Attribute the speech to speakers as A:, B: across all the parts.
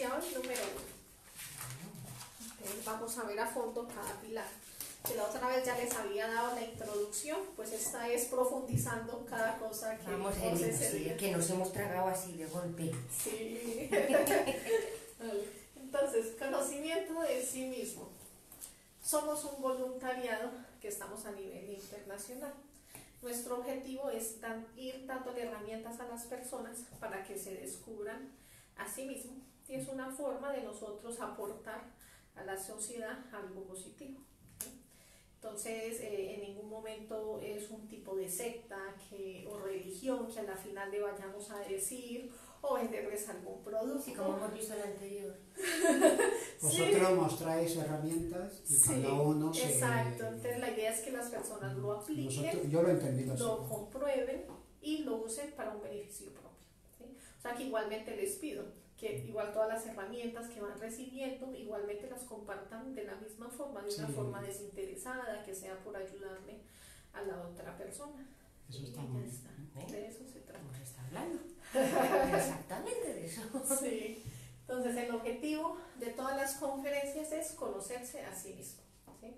A: inicial número 1. Entonces vamos a ver a fondo cada pilar. Que la otra vez ya les había dado la introducción, pues esta es profundizando cada cosa que
B: vamos a
A: vimos
B: ir,
A: ese
B: sí,
A: día.
B: que nos hemos tragado así de golpe.
A: Sí. Vale. Entonces, conocimiento de sí mismo. Somos un voluntariado que estamos a nivel internacional. Nuestro objetivo es ir dándole herramientas a las personas para que se descubran a sí mismos. Y es una forma de nosotros aportar a la sociedad algo positivo. Entonces, en ningún momento es un tipo de secta o religión que a la final le vayamos a decir o venderles algún producto.
B: Sí, como hemos visto en el anterior.
C: Vosotros mostráis herramientas y
A: Sí,
C: cada uno se...
A: exacto. Entonces la idea es que las personas lo apliquen,
C: yo lo he entendido así.
A: lo comprueben y lo usen para un beneficio propio, ¿sí? O sea que igualmente les pido que igual todas las herramientas que van recibiendo, igualmente las compartan de la misma forma, de una
C: Sí.
A: forma desinteresada, que sea por ayudarle a la otra persona.
C: Eso está
A: Y
C: muy
A: ya
C: bien.
A: está. De eso se trata.
B: Hemos estado hablando. Exactamente de eso.
A: Sí. Entonces el objetivo de todas las conferencias es conocerse a sí mismo, ¿sí?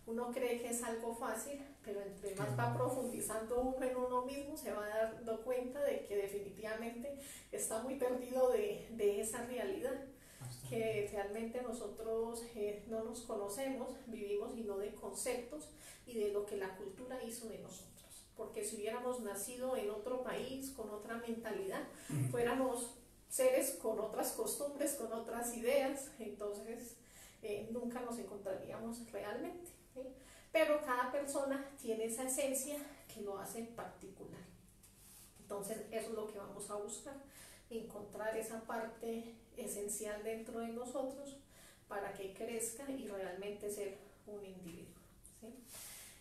A: Uno cree que es algo fácil, pero entre más va profundizando uno en uno mismo, se va dando cuenta de que definitivamente está muy perdido de esa realidad, que realmente nosotros no nos conocemos, vivimos y no de conceptos y de lo que la cultura hizo de nosotros. Porque si hubiéramos nacido en otro país, con otra mentalidad, fuéramos seres con otras costumbres, con otras ideas, entonces nunca nos encontraríamos realmente, ¿sí? Pero cada persona tiene esa esencia que lo hace particular. Entonces eso es lo que vamos a buscar, encontrar esa parte esencial dentro de nosotros para que crezca y realmente ser un individuo, ¿sí?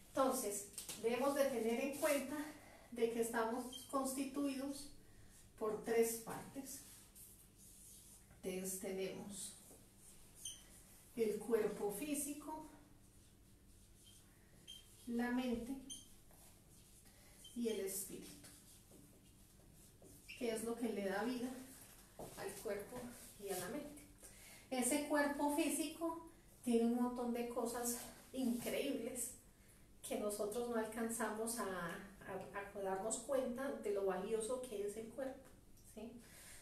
A: Entonces debemos de tener en cuenta de que estamos constituidos por 3 partes. Entonces tenemos el cuerpo físico, la mente y el espíritu, que es lo que le da vida al cuerpo y a la mente. Ese cuerpo físico tiene un montón de cosas increíbles que nosotros no alcanzamos a darnos cuenta de lo valioso que es el cuerpo, ¿sí?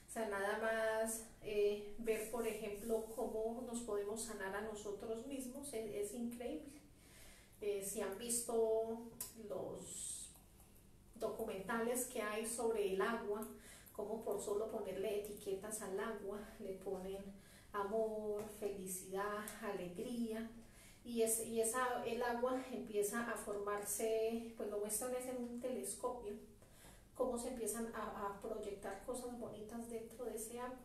A: O sea, nada más ver, por ejemplo, cómo nos podemos sanar a nosotros mismos es increíble. Si han visto los documentales que hay sobre el agua, como por solo ponerle etiquetas al agua, le ponen amor, felicidad, alegría, y el agua empieza a formarse, pues lo muestran es en un telescopio, cómo se empiezan a proyectar cosas bonitas dentro de ese agua.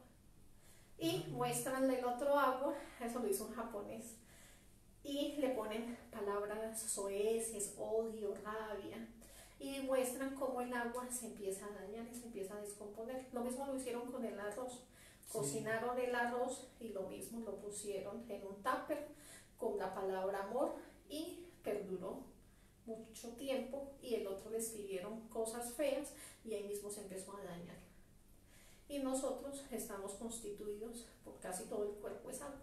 A: Y muestran el otro agua, eso lo hizo un japonés, y le ponen palabras soeces, odio, rabia, y muestran cómo el agua se empieza a dañar y se empieza a descomponer. Lo mismo lo hicieron con el arroz. Cocinaron el arroz y lo mismo lo pusieron en un tupper con la palabra amor y perduró mucho tiempo, y el otro le escribieron cosas feas y ahí mismo se empezó a dañar. Y nosotros estamos constituidos por casi todo el cuerpo es agua,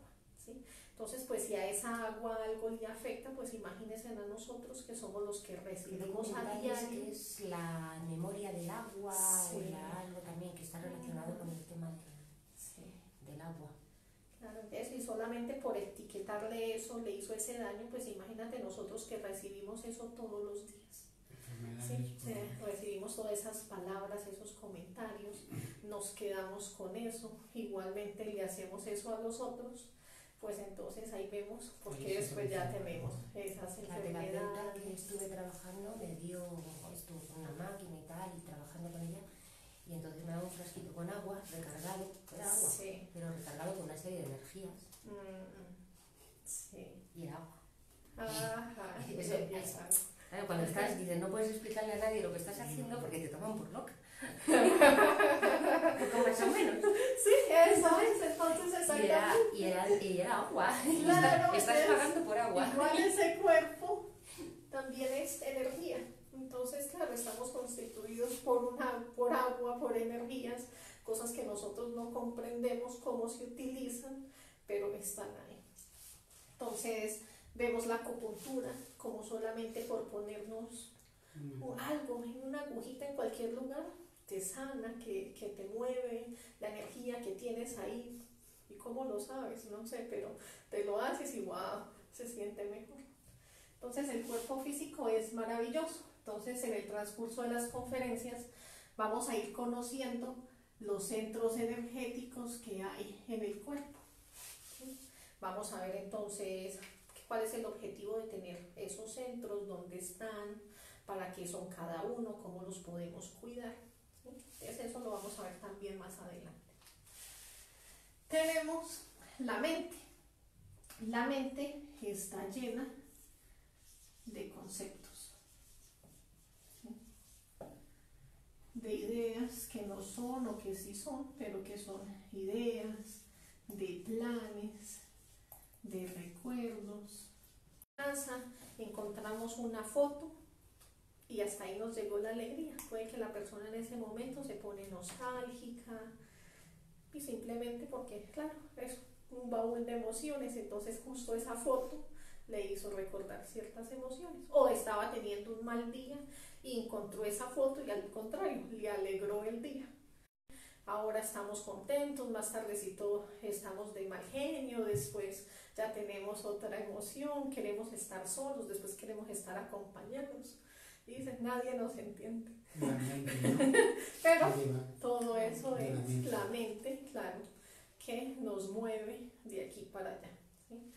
A: ¿sí? Entonces, pues si a esa agua algo le afecta, pues imagínense a nosotros que somos los que recibimos a diario.
B: Que es la memoria del agua,
A: Sí.
B: o algo también que está relacionado con el tema
A: Sí.
B: del agua.
A: Claro, entonces, y solamente por etiquetarle eso le hizo ese daño, pues imagínate nosotros que recibimos eso todos los días. Sí, recibimos todas esas palabras, esos comentarios, nos quedamos con eso, igualmente le hacemos eso a los otros, pues entonces ahí vemos porque después ya tenemos esas
B: La terapeuta que
A: enfermedades.
B: estuve trabajando me dio esto con una máquina y tal, y trabajando con ella, y entonces me daba un frasquito con agua, recargado, era agua,
A: Sí.
B: pero recargado con una serie de energías,
A: Sí.
B: y era agua.
A: Ajá,
B: Eso,
A: ya sabes.
B: Claro, cuando estás, dices, no puedes explicarle a nadie lo que estás haciendo porque te toman por loca. Más o menos.
A: Sí, eso es, entonces exactamente.
B: Y era agua.
A: Claro,
B: Estás pagando por agua.
A: Igual ese cuerpo también es energía. Entonces, claro, estamos constituidos por agua, por energías, cosas que nosotros no comprendemos cómo se utilizan, pero están ahí. Entonces, vemos la acupuntura como solamente por ponernos algo, una agujita en cualquier lugar, te sana, que te mueve la energía que tienes ahí. ¿Y cómo lo sabes? No sé, pero te lo haces y wow, se siente mejor. Entonces el cuerpo físico es maravilloso. Entonces en el transcurso de las conferencias vamos a ir conociendo los centros energéticos que hay en el cuerpo. ¿Sí? Vamos a ver entonces cuál es el objetivo de tener esos centros, dónde están, para qué son cada uno, cómo los podemos cuidar. ¿Sí? Entonces eso lo vamos a ver también más adelante. Tenemos la mente. La mente está llena de conceptos, ¿sí? De ideas que no son o que sí son, pero que son ideas, de planes, de recuerdos. Encontramos una foto y hasta ahí nos llegó la alegría. Puede que la persona en ese momento se pone nostálgica y simplemente porque, claro, es un baúl de emociones, entonces justo esa foto le hizo recordar ciertas emociones. O estaba teniendo un mal día y encontró esa foto y al contrario, le alegró el día. Ahora estamos contentos, más tardecito estamos de mal genio, después ya tenemos otra emoción, queremos estar solos, después queremos estar acompañados. Y dicen, nadie nos entiende. Pero todo eso es la mente, claro, que nos mueve de aquí para allá. ¿Sí?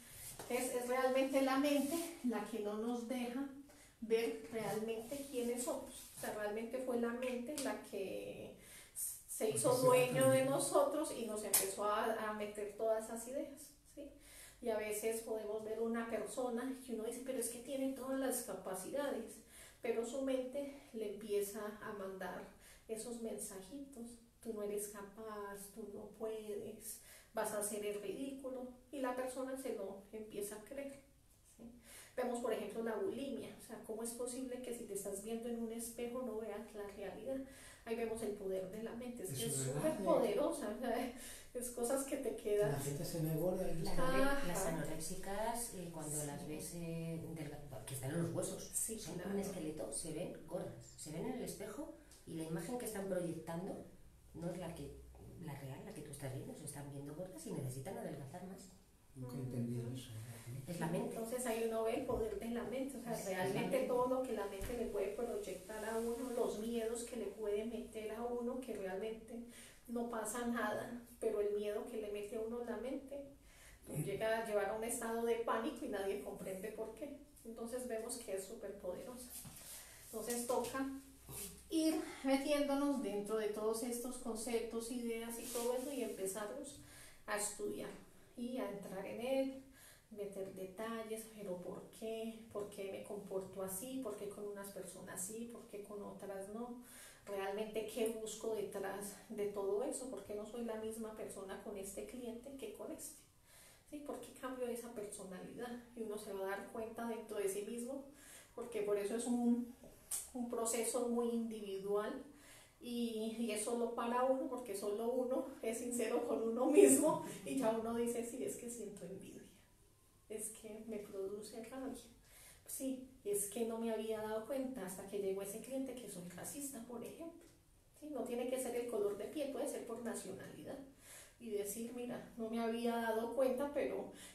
A: Es realmente la mente la que no nos deja ver realmente quiénes somos. O sea, realmente fue la mente la que se hizo dueño de nosotros y nos empezó a meter todas esas ideas. ¿Sí? Y a veces podemos ver una persona que uno dice, pero es que tiene todas las capacidades, pero su mente le empieza a mandar esos mensajitos. Tú no eres capaz, tú no puedes, vas a hacer el ridículo, y la persona se lo empieza a creer. ¿Sí? Vemos por ejemplo la bulimia, o sea, ¿cómo es posible que si te estás viendo en un espejo no veas la realidad? Ahí vemos el poder de la mente, es que es súper poderosa, o sea, es cosas que te quedan.
C: La gente se me borra.
B: Las anoréxicas, cuando las ves que están en los huesos,
A: sí,
B: son
A: claro.
B: un esqueleto, se ven gordas, se ven en el espejo y la imagen que están proyectando no es la real, la que tú estás viendo, se están viendo gordas y necesitan adelgazar más.
C: Nunca he entendido eso.
B: Es la mente.
A: Entonces ahí uno ve el poder de la mente, o sea, realmente todo lo que la mente le puede proyectar a uno, los miedos que le puede meter a uno, que realmente no pasa nada, pero el miedo que le mete a uno la mente llega a llevar a un estado de pánico y nadie comprende por qué. Entonces vemos que es súper poderosa. Entonces toca ir metiéndonos dentro de todos estos conceptos, ideas y todo eso y empezarlos a estudiar y a entrar en él, meter detalles, pero ¿por qué me comporto así? ¿Por qué con unas personas sí? ¿Por qué con otras no? Realmente qué busco detrás de todo eso, ¿por qué no soy la misma persona con este cliente que con este? ¿Sí? ¿Por qué cambio esa personalidad? Y uno se va a dar cuenta dentro de sí mismo, porque por eso es un proceso muy individual y es solo para uno, porque solo uno es sincero con uno mismo y ya uno dice, sí, es que siento envidia, es que me produce rabia. Sí, es que no me había dado cuenta hasta que llegó ese cliente que soy racista, por ejemplo. ¿Sí? No tiene que ser el color de piel, puede ser por nacionalidad. Y decir, mira, no me había dado cuenta,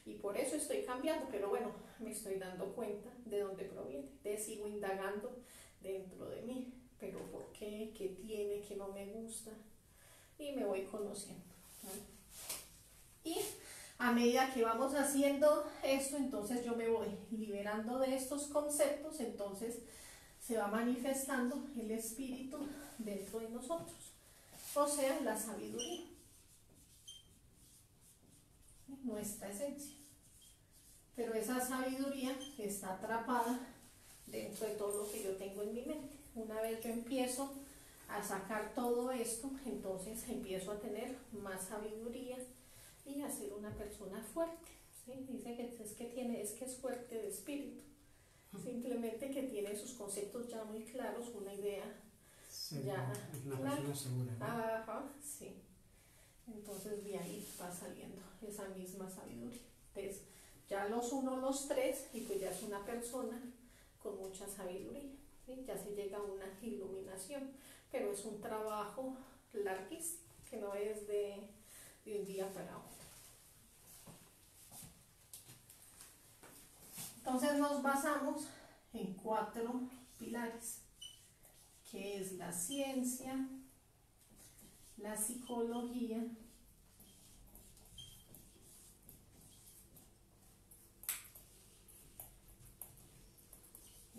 A: y por eso estoy cambiando, pero bueno, me estoy dando cuenta de dónde proviene. Te sigo indagando dentro de mí, pero ¿por qué? ¿Qué tiene? ¿Qué no me gusta? Y me voy conociendo. ¿No? Y a medida que vamos haciendo esto, entonces yo me voy liberando de estos conceptos, entonces se va manifestando el espíritu dentro de nosotros, o sea, la sabiduría, nuestra esencia. Pero esa sabiduría está atrapada dentro de todo lo que yo tengo en mi mente. Una vez yo empiezo a sacar todo esto, entonces empiezo a tener más sabiduría y a ser una persona fuerte. ¿Sí? Dice que es fuerte de espíritu, simplemente que tiene sus conceptos ya muy claros, una idea Ya,
C: Es una
A: claro.
C: persona segura, ¿no?
A: Ajá, sí. Entonces de ahí va saliendo esa misma sabiduría. Entonces ya los uno, los tres, y pues ya es una persona con mucha sabiduría, ¿sí? Ya se llega a una iluminación, pero es un trabajo larguísimo, que no es de un día para otro. Entonces nos basamos en 4 pilares, que es la ciencia, la psicología,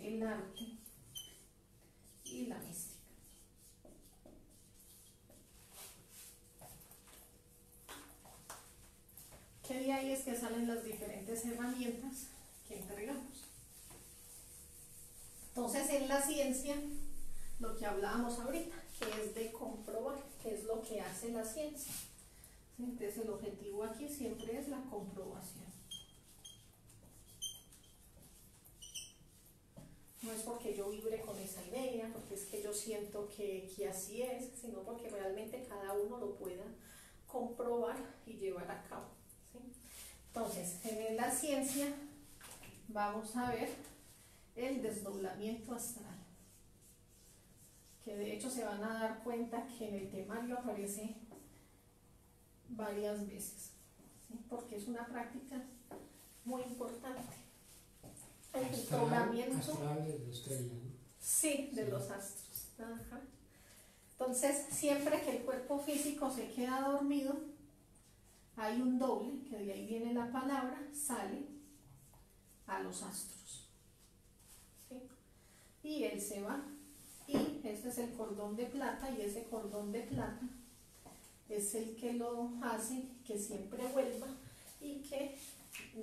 A: el arte y la mística. Que de ahí es que salen las diferentes herramientas que entregamos. Entonces en la ciencia, lo que hablábamos ahorita, que es de comprobar, que es lo que hace la ciencia. ¿Sí? Entonces el objetivo aquí siempre es la comprobación. No es porque yo vibre con esa idea, porque es que yo siento que así es, sino porque realmente cada uno lo pueda comprobar y llevar a cabo. ¿Sí? Entonces, en la ciencia vamos a ver el desdoblamiento astral, que de hecho se van a dar cuenta que en el temario aparece varias veces, ¿sí? Porque es una práctica muy importante. El desdoblamiento
C: Astral de estrella, ¿no?
A: sí, de los astros. Ajá. Entonces, siempre que el cuerpo físico se queda dormido, hay un doble, que de ahí viene la palabra, sale a los astros. ¿Sí? Y él se va. Y este es el cordón de plata, y ese cordón de plata es el que lo hace que siempre vuelva y que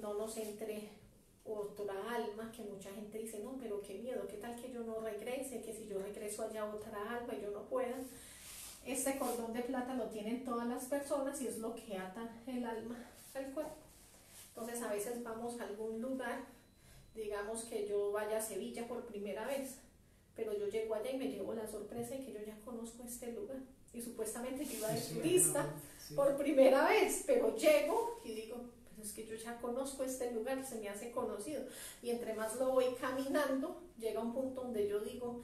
A: no nos entre otra alma, que mucha gente dice, no, pero qué miedo, qué tal que yo no regrese, que si yo regreso allá otra alma y yo no pueda. Este cordón de plata lo tienen todas las personas y es lo que ata el alma al cuerpo. Entonces a veces vamos a algún lugar, digamos que yo vaya a Sevilla por primera vez, pero yo llego allá y me llevo la sorpresa de que yo ya conozco este lugar. Y supuestamente yo iba de turista por primera vez, pero llego y digo, pero es que yo ya conozco este lugar, se me hace conocido. Y entre más lo voy caminando, llega un punto donde yo digo,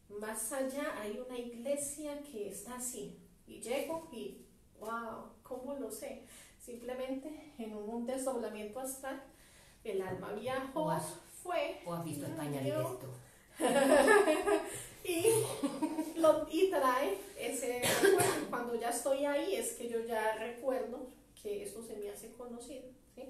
A: más allá hay una iglesia que está así. Y llego y, wow, ¿cómo lo sé? Simplemente en un desdoblamiento astral, el alma viajó, fue.
B: ¿O has visto España
A: vio,
B: directo?
A: y trae ese recuerdo. Cuando ya estoy ahí es que yo ya recuerdo que esto se me hace conocido, ¿sí?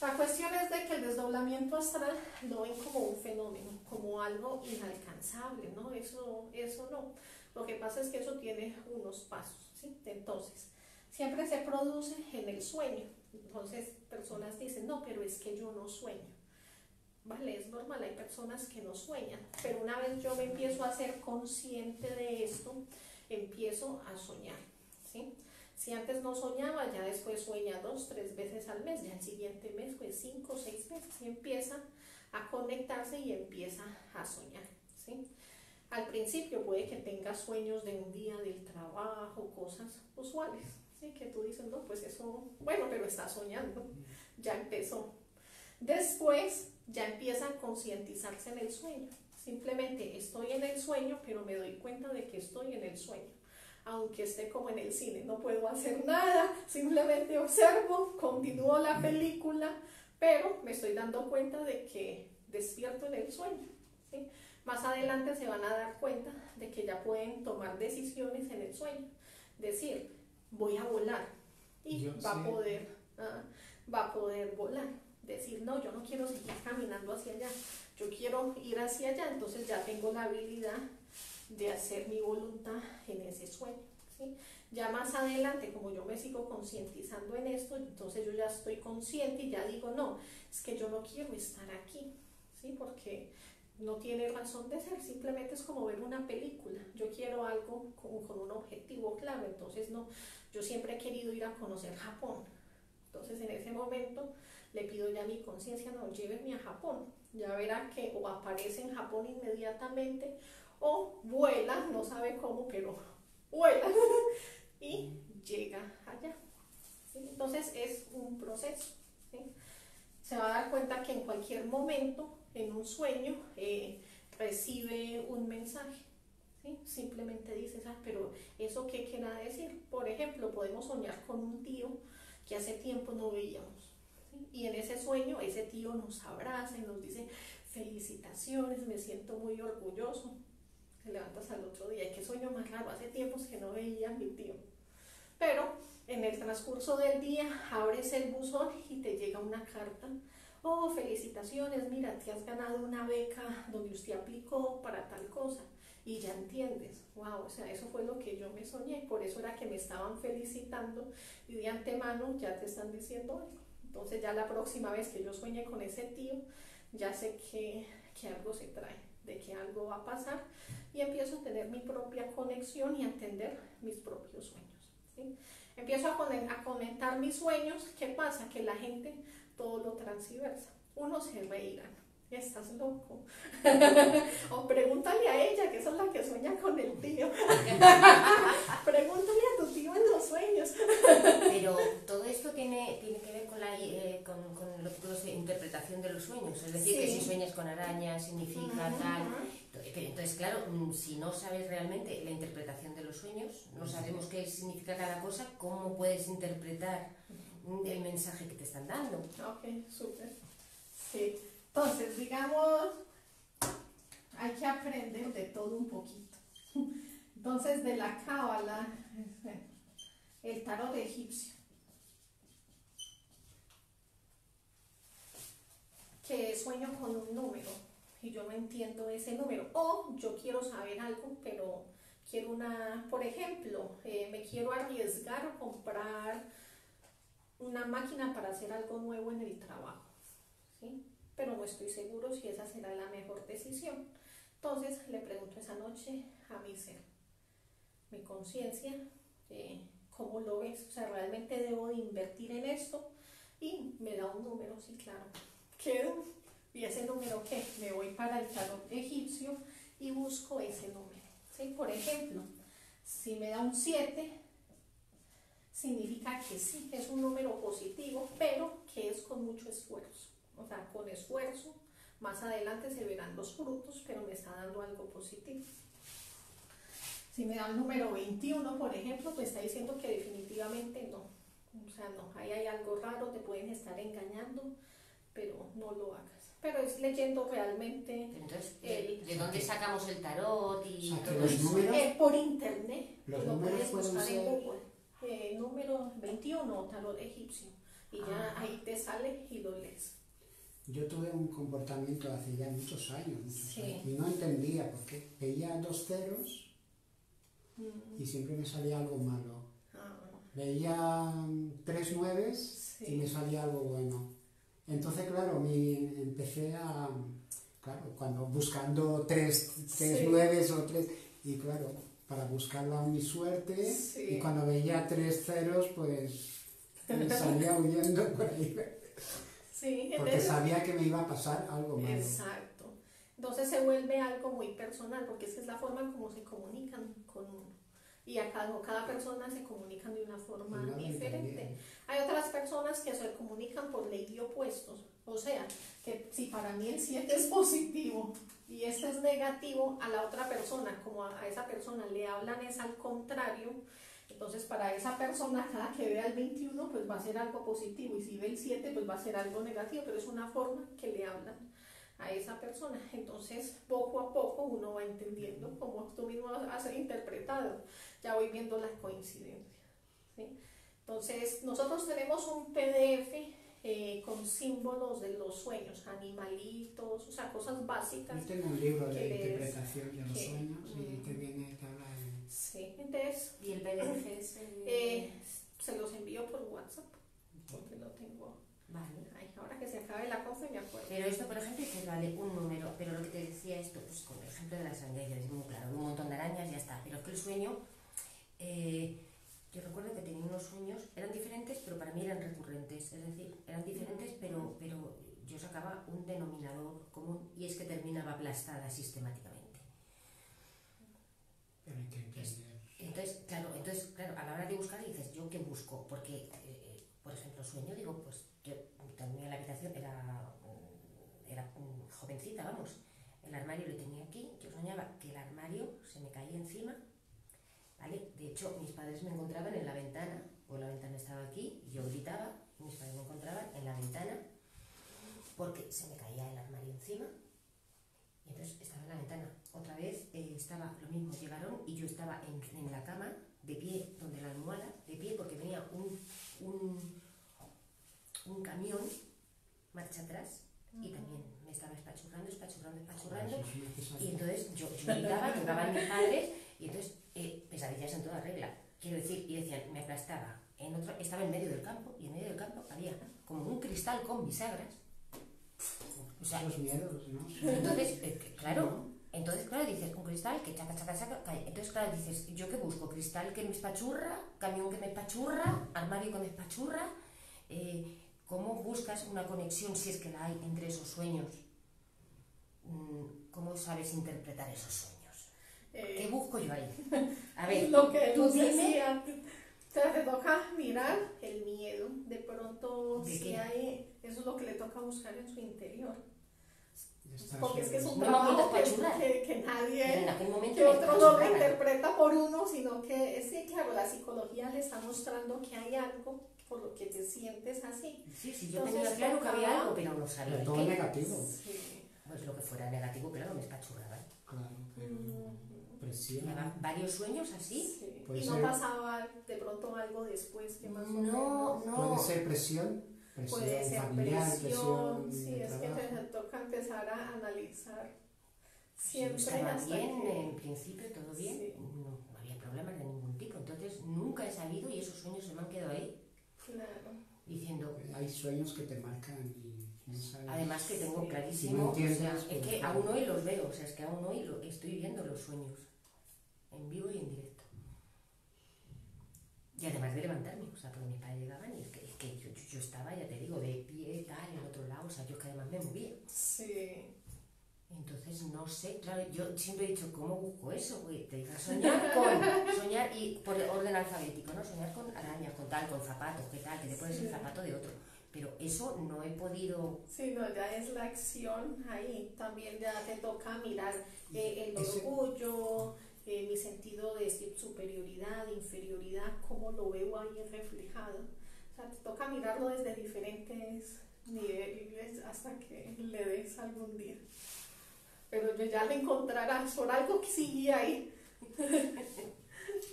A: La cuestión es de que el desdoblamiento astral lo ven como un fenómeno, como algo inalcanzable, ¿no? Eso no. Lo que pasa es que eso tiene unos pasos, ¿sí? Entonces, siempre se produce en el sueño. Entonces, personas dicen, no, pero es que yo no sueño. Vale, es normal, hay personas que no sueñan, pero una vez yo me empiezo a ser consciente de esto, empiezo a soñar, ¿sí? Si antes no soñaba, ya después sueña 2, 3 veces al mes, ya el siguiente mes pues 5, 6 veces y empieza a conectarse y empieza a soñar, ¿sí? Al principio puede que tenga sueños de un día del trabajo, cosas usuales, ¿sí? Que tú dices, no, pues eso, bueno, pero está soñando, ya empezó. Después ya empieza a concientizarse en el sueño. Simplemente estoy en el sueño, pero me doy cuenta de que estoy en el sueño. Aunque esté como en el cine, no puedo hacer nada, simplemente observo, continúo la película, pero me estoy dando cuenta de que despierto en el sueño, ¿sí? Más adelante se van a dar cuenta de que ya pueden tomar decisiones en el sueño. Decir, voy a volar y va a poder volar. Decir, no, yo no quiero seguir caminando hacia allá, yo quiero ir hacia allá, entonces ya tengo la habilidad de hacer mi voluntad en ese sueño, ¿sí? Ya más adelante, como yo me sigo concientizando en esto, entonces yo ya estoy consciente y ya digo, no, es que yo no quiero estar aquí, ¿sí? Porque no tiene razón de ser, simplemente es como ver una película, yo quiero algo con un objetivo claro, entonces no, yo siempre he querido ir a conocer Japón, entonces en ese momento le pido ya a mi conciencia, no, llévenme a Japón, ya verá que o aparece en Japón inmediatamente o vuela, no sabe cómo, pero vuela y llega allá. ¿Sí? Entonces es un proceso. ¿Sí? Se va a dar cuenta que en cualquier momento, en un sueño, recibe un mensaje. ¿Sí? Simplemente dices, pero ¿eso qué quiere decir? Por ejemplo, podemos soñar con un tío que hace tiempo no veíamos. ¿Sí? Y en ese sueño, ese tío nos abraza y nos dice, felicitaciones, me siento muy orgulloso. Te levantas al otro día, y qué sueño más raro, hace tiempos que no veía a mi tío. Pero en el transcurso del día abres el buzón y te llega una carta. Oh, felicitaciones, mira, te has ganado una beca donde usted aplicó para tal cosa. Y ya entiendes, wow, o sea, eso fue lo que yo me soñé, por eso era que me estaban felicitando y de antemano ya te están diciendo algo. Entonces ya la próxima vez que yo sueñe con ese tío, ya sé que algo se trae, de que algo va a pasar y empiezo a tener mi propia conexión y a entender mis propios sueños. ¿Sí? Empiezo a conectar mis sueños. ¿Qué pasa? Que la gente todo lo transversa. Uno se reirá, estás loco. O pregúntale a ella, que esa es la que sueña con el tío. Pregúntale a tu tío en los sueños.
B: Pero todo esto tiene que ver con lo que es interpretación de los sueños. Es decir,
A: Sí.
B: que si sueñas con arañas significa tal. Pero entonces, claro, si no sabes realmente la interpretación de los sueños, no sabemos qué significa cada cosa, ¿cómo puedes interpretar el mensaje que te están dando?
A: Ok, súper. Sí. Entonces, digamos, hay que aprender de todo un poquito. Entonces, de la cábala, el tarot egipcio, que sueño con un número y yo no entiendo ese número, o yo quiero saber algo, pero quiero por ejemplo, me quiero arriesgar a comprar una máquina para hacer algo nuevo en el trabajo, ¿sí? Pero no estoy seguro si esa será la mejor decisión. Entonces le pregunto esa noche a mi ser, mi conciencia, ¿cómo lo ves? O sea, ¿realmente debo de invertir en esto? Y me da un número, sí, claro. Quedo, y ese número, ¿qué? Me voy para el tarot egipcio y busco ese número. ¿Sí? Por ejemplo, si me da un 7, significa que sí, es un número positivo, pero que es con mucho esfuerzo. O sea, con esfuerzo, más adelante se verán los frutos, pero me está dando algo positivo. Si me da el número 21, por ejemplo, pues está diciendo que definitivamente no. O sea, no, ahí hay algo raro, te pueden estar engañando, pero no lo hagas. Pero es leyendo realmente.
B: Entonces, ¿de dónde sacamos el tarot y
C: O sea, que
B: todo
C: los
B: eso?
C: números,
A: Por internet,
C: los
A: lo
C: números
A: puedes
C: pueden
A: buscar en
C: ser,
A: Google. Número 21, tarot egipcio. Y ya
B: Ah.
A: ahí te sale y lo lees.
C: yo tuve un comportamiento hace ya muchos años,
A: Sí.
C: y no entendía por qué. Veía 2 ceros y siempre me salía algo malo. Veía 3 nueves y me
A: Sí.
C: salía algo bueno. Entonces, claro, empecé a, claro, cuando buscando 3
A: Sí.
C: nueves o 3, y claro, para buscarla mi suerte,
A: Sí.
C: y cuando veía 3 ceros, pues me salía huyendo por ahí,
A: Sí,
C: porque
A: entonces,
C: sabía que me iba a pasar algo malo.
A: exacto. Entonces se vuelve algo muy personal, porque esa es la forma como se comunican con uno. Y cada persona se comunican de una forma
C: Y no lo
A: diferente.
C: entendía.
A: Hay otras personas que se comunican por ley de opuestos. O sea, que si para mí el 7 es positivo y este es negativo, a la otra persona, como a esa persona le hablan es al contrario, entonces para esa persona cada que vea el 21 pues va a ser algo positivo, y si ve el 7 pues va a ser algo negativo, pero es una forma que le hablan a esa persona. Entonces poco a poco uno va entendiendo, como tú mismo has interpretado, ya voy viendo las coincidencias, ¿sí? Entonces nosotros tenemos un PDF con símbolos de los sueños, animalitos, o sea, cosas básicas.
C: Yo tengo un libro de
A: que lees,
C: interpretación de los
A: que-
C: sueños y te habla de...
A: Sí, entonces
B: ¿Y el PDF ese?
A: se los envío por WhatsApp, porque lo tengo
B: Vale.
A: ahí. Ahora que se acabe la cosa me acuerdo.
B: Pero esto, por ejemplo, que vale un número, pero lo que te decía esto, pues con el ejemplo de las arañas, es muy claro, un montón de arañas, ya está. Pero es que el sueño, yo recuerdo que tenía unos sueños, eran diferentes, pero para mí eran recurrentes. Es decir, eran diferentes, pero yo sacaba un denominador común, y es que terminaba aplastada sistemáticamente.
C: Pero hay que entender.
B: Entonces, claro, a la hora de buscar dices, ¿yo qué busco? Porque, por ejemplo, sueño, digo, pues yo dormía en la habitación, era jovencita, vamos, el armario lo tenía aquí, yo soñaba que el armario se me caía encima, ¿vale? De hecho, mis padres me encontraban en la ventana, o la ventana estaba aquí, y yo gritaba, y mis padres me encontraban en la ventana, porque se me caía el armario encima, y entonces estaba en la ventana. Otra vez estaba lo mismo, llegaron y yo estaba en la cama, de pie, donde la almohada, de pie, porque venía un camión, marcha atrás, y también me estaba espachurrando, y entonces yo gritaba, llegaban mis padres, y entonces pesadillas en toda regla, quiero decir, y decían, me aplastaba, estaba en medio del campo, y en medio del campo había como un cristal con bisagras, o sea,
C: los miedos, ¿no?
B: entonces, claro, dices, un cristal que chaca, cae. Entonces, claro, dices, ¿yo qué busco? Cristal que me espachurra, camión que me espachurra, armario que me espachurra. ¿Cómo buscas una conexión, si es que la hay, entre esos sueños? ¿Cómo sabes interpretar esos sueños? ¿Qué busco yo ahí? A ver,
A: lo que
B: tú
A: nos
B: dime.
A: decía, te toca mirar el miedo, de pronto
B: ¿De
A: si
B: qué?
A: hay, eso es lo que le toca buscar en su interior.
C: Estás-
A: Porque es que es un
B: No me
A: trabajo
B: apuntas para churrar.
A: que nadie,
B: En aquel momento
A: que
B: me
A: otro no lo
B: espachurraba.
A: interpreta por uno, sino que sí, claro, la psicología le está mostrando que hay algo por lo que te sientes así.
B: Sí, yo
A: Entonces,
B: tenía claro que había
A: tocaba-
B: algo, pero no sabía
C: Pero
B: el
C: todo
B: qué.
C: negativo.
A: Sí.
B: Pues lo que fuera negativo, claro, me espachurraba.
C: Claro, pero presión.
B: Llevaba varios sueños así.
A: Sí.
C: Puede
A: Y no
C: ser-
A: pasaba de pronto algo después que más o
B: No,
A: menos.
B: no.
C: Puede ser presión
A: Puede ser
C: familiar,
A: presión, sí,
C: de
A: es que
C: trabajo.
A: te toca empezar a analizar
B: Yo
A: siempre
B: estaba
A: hasta
B: bien,
A: que...
B: en principio todo bien,
A: Sí.
B: no había problemas de ningún tipo. Entonces nunca he sabido y esos sueños se me han quedado ahí
A: Claro.
B: diciendo.
C: Hay sueños que te marcan y no sabes.
B: Además que tengo
A: Sí.
B: clarísimo,
C: Si no entiendes,
B: o sea, es
C: pues,
B: que
C: claro.
B: aún hoy los veo, o sea, es que aún hoy estoy viendo los sueños, en vivo y en directo. Y además de levantarme, o sea, porque mis padres llegaban y es que yo estaba, ya te digo, de pie, tal, en otro lado, o sea, yo es que además me movía.
A: Sí.
B: Entonces, no sé, claro, yo siempre he dicho, ¿cómo busco eso? Güey? Te digo, soñar y por orden alfabético, ¿no? Soñar con arañas, con tal, con zapatos, ¿qué tal? Que te pones
A: Sí.
B: el zapato de otro. Pero eso no he podido.
A: Sí, no, ya es la acción ahí. También ya te toca mirar el
C: Ese-
A: orgullo, mi sentido de superioridad, inferioridad, cómo lo veo ahí reflejado. O sea, te toca mirarlo desde diferentes niveles hasta que le des algún día. Pero ya le encontrarás por algo que sigue ahí.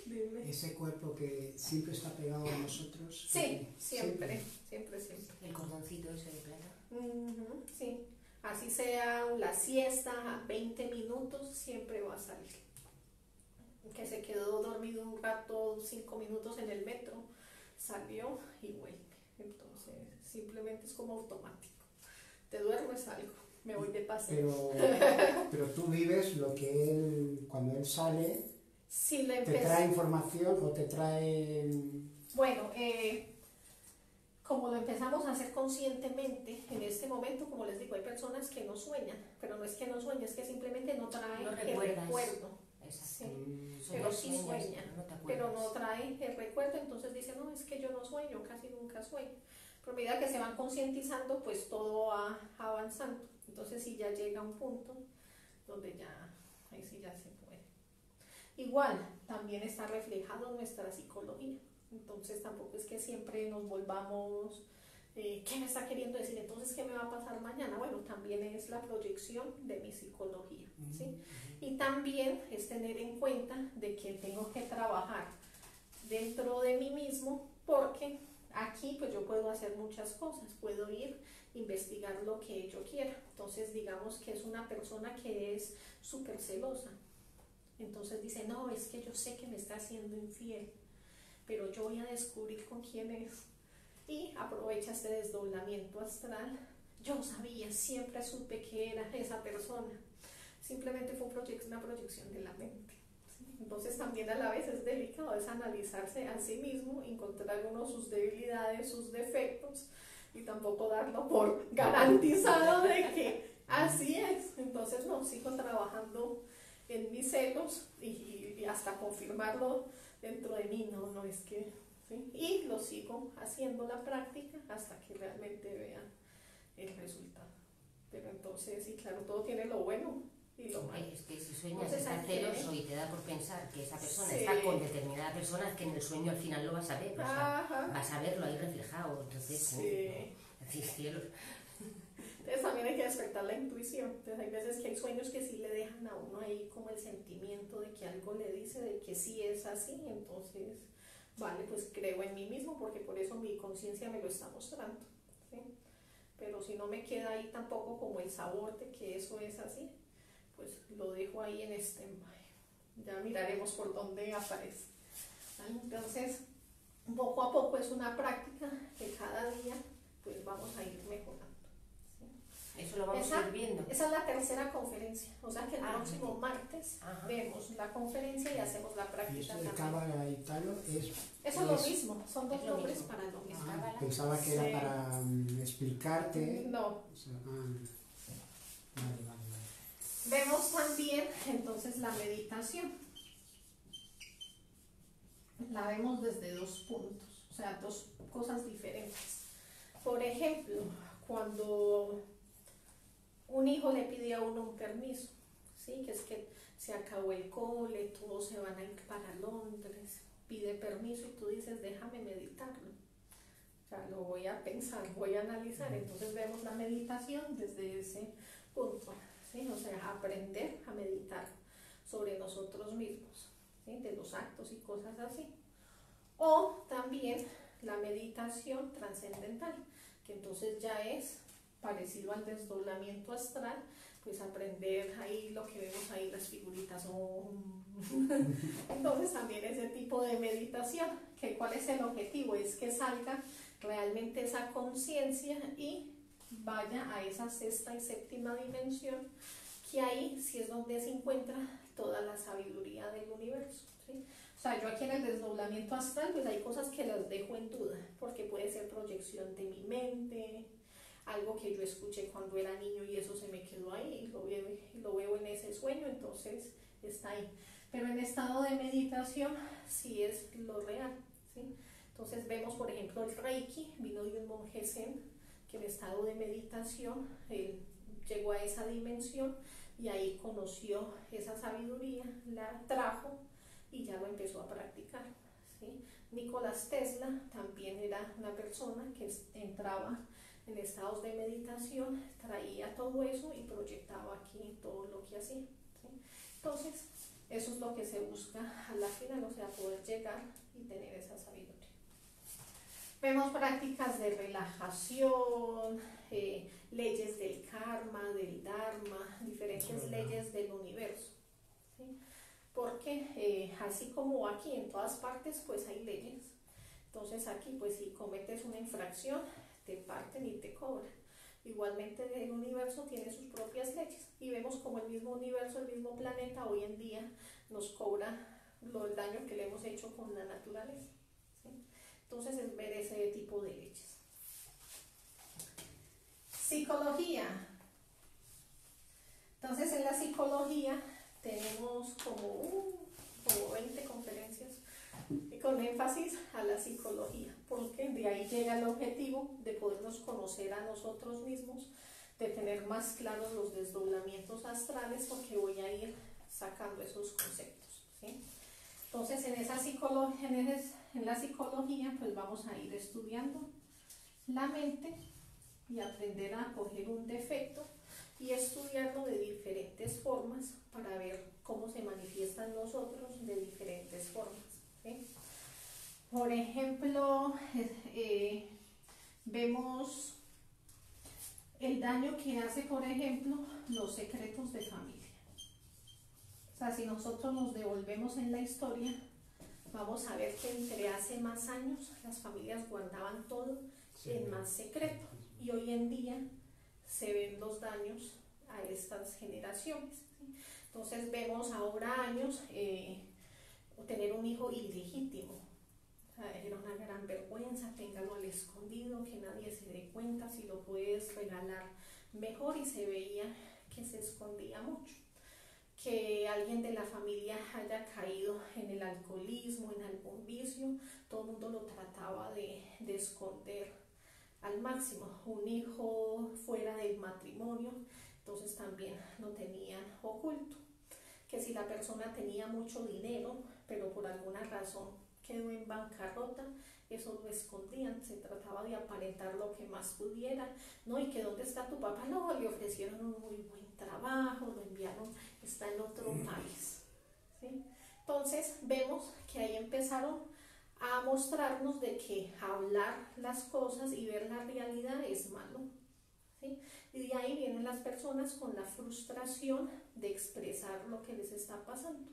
A: Dime.
C: Ese cuerpo que siempre está pegado a nosotros.
A: Sí, siempre, siempre, siempre.
B: El cordoncito ese de plata.
A: Ujú, sí, así sea la siesta, 20 minutos, siempre va a salir. Que se quedó dormido un rato, 5 minutos en el metro, salió y vuelve. Entonces, simplemente es como automático. Te duermes, algo, me voy de paseo.
C: Pero tú vives lo que él, cuando él sale,
A: Si le
C: te trae información o te trae.
A: Bueno, como lo empezamos a hacer conscientemente, en este momento, como les digo, hay personas que no sueñan, pero no es que no sueñen, es que simplemente no traen
B: No
A: el
B: recuerdas.
A: recuerdo.
B: Exacto.
C: Mm,
A: Pero
B: Soñar
A: sí
B: sueñas,
A: sueña,
B: pero no te acuerdas.
A: pero no trae el recuerdo, entonces dicen, no, es que yo no sueño, casi nunca sueño. Pero a medida que se van concientizando, pues todo va avanzando. Entonces sí ya llega un punto donde ya, ahí sí ya se puede. Igual, también está reflejado nuestra psicología. Entonces tampoco es que siempre nos volvamos, ¿qué me está queriendo decir? Entonces, ¿qué me va a pasar mañana? Bueno, también es la proyección de mi psicología, ¿sí? Y también es tener en cuenta de que tengo que trabajar dentro de mí mismo, porque aquí pues yo puedo hacer muchas cosas, puedo ir, investigar lo que yo quiera. Entonces digamos que es una persona que es súper celosa. Entonces dice, no, es que yo sé que me está haciendo infiel, pero yo voy a descubrir con quién es. Y aprovecha este desdoblamiento astral. Yo sabía, siempre supe que era esa persona. Simplemente fue una proyección de la mente. ¿Sí? Entonces también a la vez es delicado, es analizarse a sí mismo, encontrar uno sus debilidades, sus defectos, y tampoco darlo por garantizado de que así es. Entonces no, sigo trabajando en mis celos y hasta confirmarlo dentro de mí, no es que, ¿sí? Y lo sigo haciendo la práctica hasta que realmente vea el resultado. Pero entonces, sí, claro, todo tiene lo bueno y lo malo.
B: Es que si sueñas
A: Entonces,
B: estar celoso y te da por pensar que esa persona
A: sí,
B: está con determinada persona, es que en el sueño al final lo vas a ver, o sea,
A: ajá,
B: vas a verlo ahí reflejado, entonces,
A: sí.
B: sí, cielos.
A: Entonces también hay que despertar la intuición. Entonces hay veces que hay sueños que sí le dejan a uno ahí como el sentimiento de que algo le dice, de que sí es así, entonces, vale, pues creo en mí mismo porque por eso mi conciencia me lo está mostrando, ¿sí? Pero si no me queda ahí tampoco como el sabor de que eso es así, pues lo dejo ahí en stand-by. Ya miraremos por dónde aparece. ¿Vale? Entonces, poco a poco es una práctica que cada día pues vamos a ir mejorando.
B: Eso lo vamos a ir viendo.
A: Esa es la tercera conferencia, o sea que el próximo martes
B: ajá,
A: vemos la conferencia y hacemos la
C: Y
A: práctica
C: esto de
A: también.
C: Cábala y Talo
A: Eso es lo mismo, son dos nombres para lo mismo.
C: pensaba que era para explicarte.
A: No.
C: O sea, vale.
A: Vemos también entonces la meditación. La vemos desde dos puntos, o sea, dos cosas diferentes. Por ejemplo, cuando un hijo le pide a uno un permiso, ¿sí? Que es que se acabó el cole, todos se van a ir para Londres, pide permiso y tú dices, déjame meditarlo. O sea, lo voy a pensar, voy a analizar. Entonces vemos la meditación desde ese punto, ¿sí? O sea, aprender a meditar sobre nosotros mismos, ¿sí? De los actos y cosas así. O también la meditación trascendental, que entonces ya es parecido al desdoblamiento astral, pues aprender ahí lo que vemos ahí, las figuritas. Entonces también ese tipo de meditación, que cuál es el objetivo, es que salga realmente esa conciencia y vaya a esa sexta y séptima dimensión, que ahí sí es donde se encuentra toda la sabiduría del universo, ¿sí? O sea, yo aquí en el desdoblamiento astral, pues hay cosas que las dejo en duda, porque puede ser proyección de mi mente, algo que yo escuché cuando era niño y eso se me quedó ahí, y lo veo en ese sueño, entonces está ahí. Pero en estado de meditación sí es lo real, ¿sí? Entonces vemos, por ejemplo, el Reiki, vino de un monje Zen, que en estado de meditación él llegó a esa dimensión y ahí conoció esa sabiduría, la trajo y ya lo empezó a practicar, ¿sí? Nicolás Tesla también era una persona que entraba en estados de meditación, traía todo eso y proyectaba aquí todo lo que hacía, ¿sí? Entonces, eso es lo que se busca a la final, o sea, poder llegar y tener esa sabiduría. Vemos prácticas de relajación, leyes del karma, del dharma, diferentes leyes del universo, ¿sí? Porque así como aquí en todas partes, pues hay leyes. Entonces aquí, pues si cometes una infracción, te parten y te cobran. Igualmente el universo tiene sus propias leyes y vemos como el mismo universo, el mismo planeta hoy en día nos cobra el daño que le hemos hecho con la naturaleza, ¿sí? Entonces es ver ese tipo de leyes. Psicología. Entonces en la psicología tenemos como 20 conferencias y con énfasis a la psicología, porque de ahí llega el objetivo de podernos conocer a nosotros mismos, de tener más claros los desdoblamientos astrales, porque voy a ir sacando esos conceptos, ¿sí? Entonces en la psicología pues vamos a ir estudiando la mente y aprender a coger un defecto y estudiarlo de diferentes formas para ver cómo se manifiesta en nosotros de diferentes formas, ¿sí? Por ejemplo, vemos el daño que hace, por ejemplo, los secretos de familia. O sea, si nosotros nos devolvemos en la historia, vamos a ver que entre hace más años las familias guardaban todo en más secreto y hoy en día se ven los daños a estas generaciones, ¿sí? Entonces vemos ahora años tener un hijo ilegítimo. O sea, era una gran vergüenza, téngalo al escondido, que nadie se dé cuenta, si lo puedes regalar mejor, y se veía que se escondía mucho. que alguien de la familia haya caído en el alcoholismo, en algún vicio, todo el mundo lo trataba de esconder al máximo. Un hijo fuera del matrimonio, entonces también lo tenían oculto. Que si la persona tenía mucho dinero, pero por alguna razón quedó en bancarrota, eso lo escondían, se trataba de aparentar lo que más pudiera, ¿no? Y que ¿dónde está tu papá? No, le ofrecieron un muy buen trabajo, lo enviaron, está en otro país, ¿sí? Entonces vemos que ahí empezaron a mostrarnos de que hablar las cosas y ver la realidad es malo, ¿sí? Y de ahí vienen las personas con la frustración de expresar lo que les está pasando.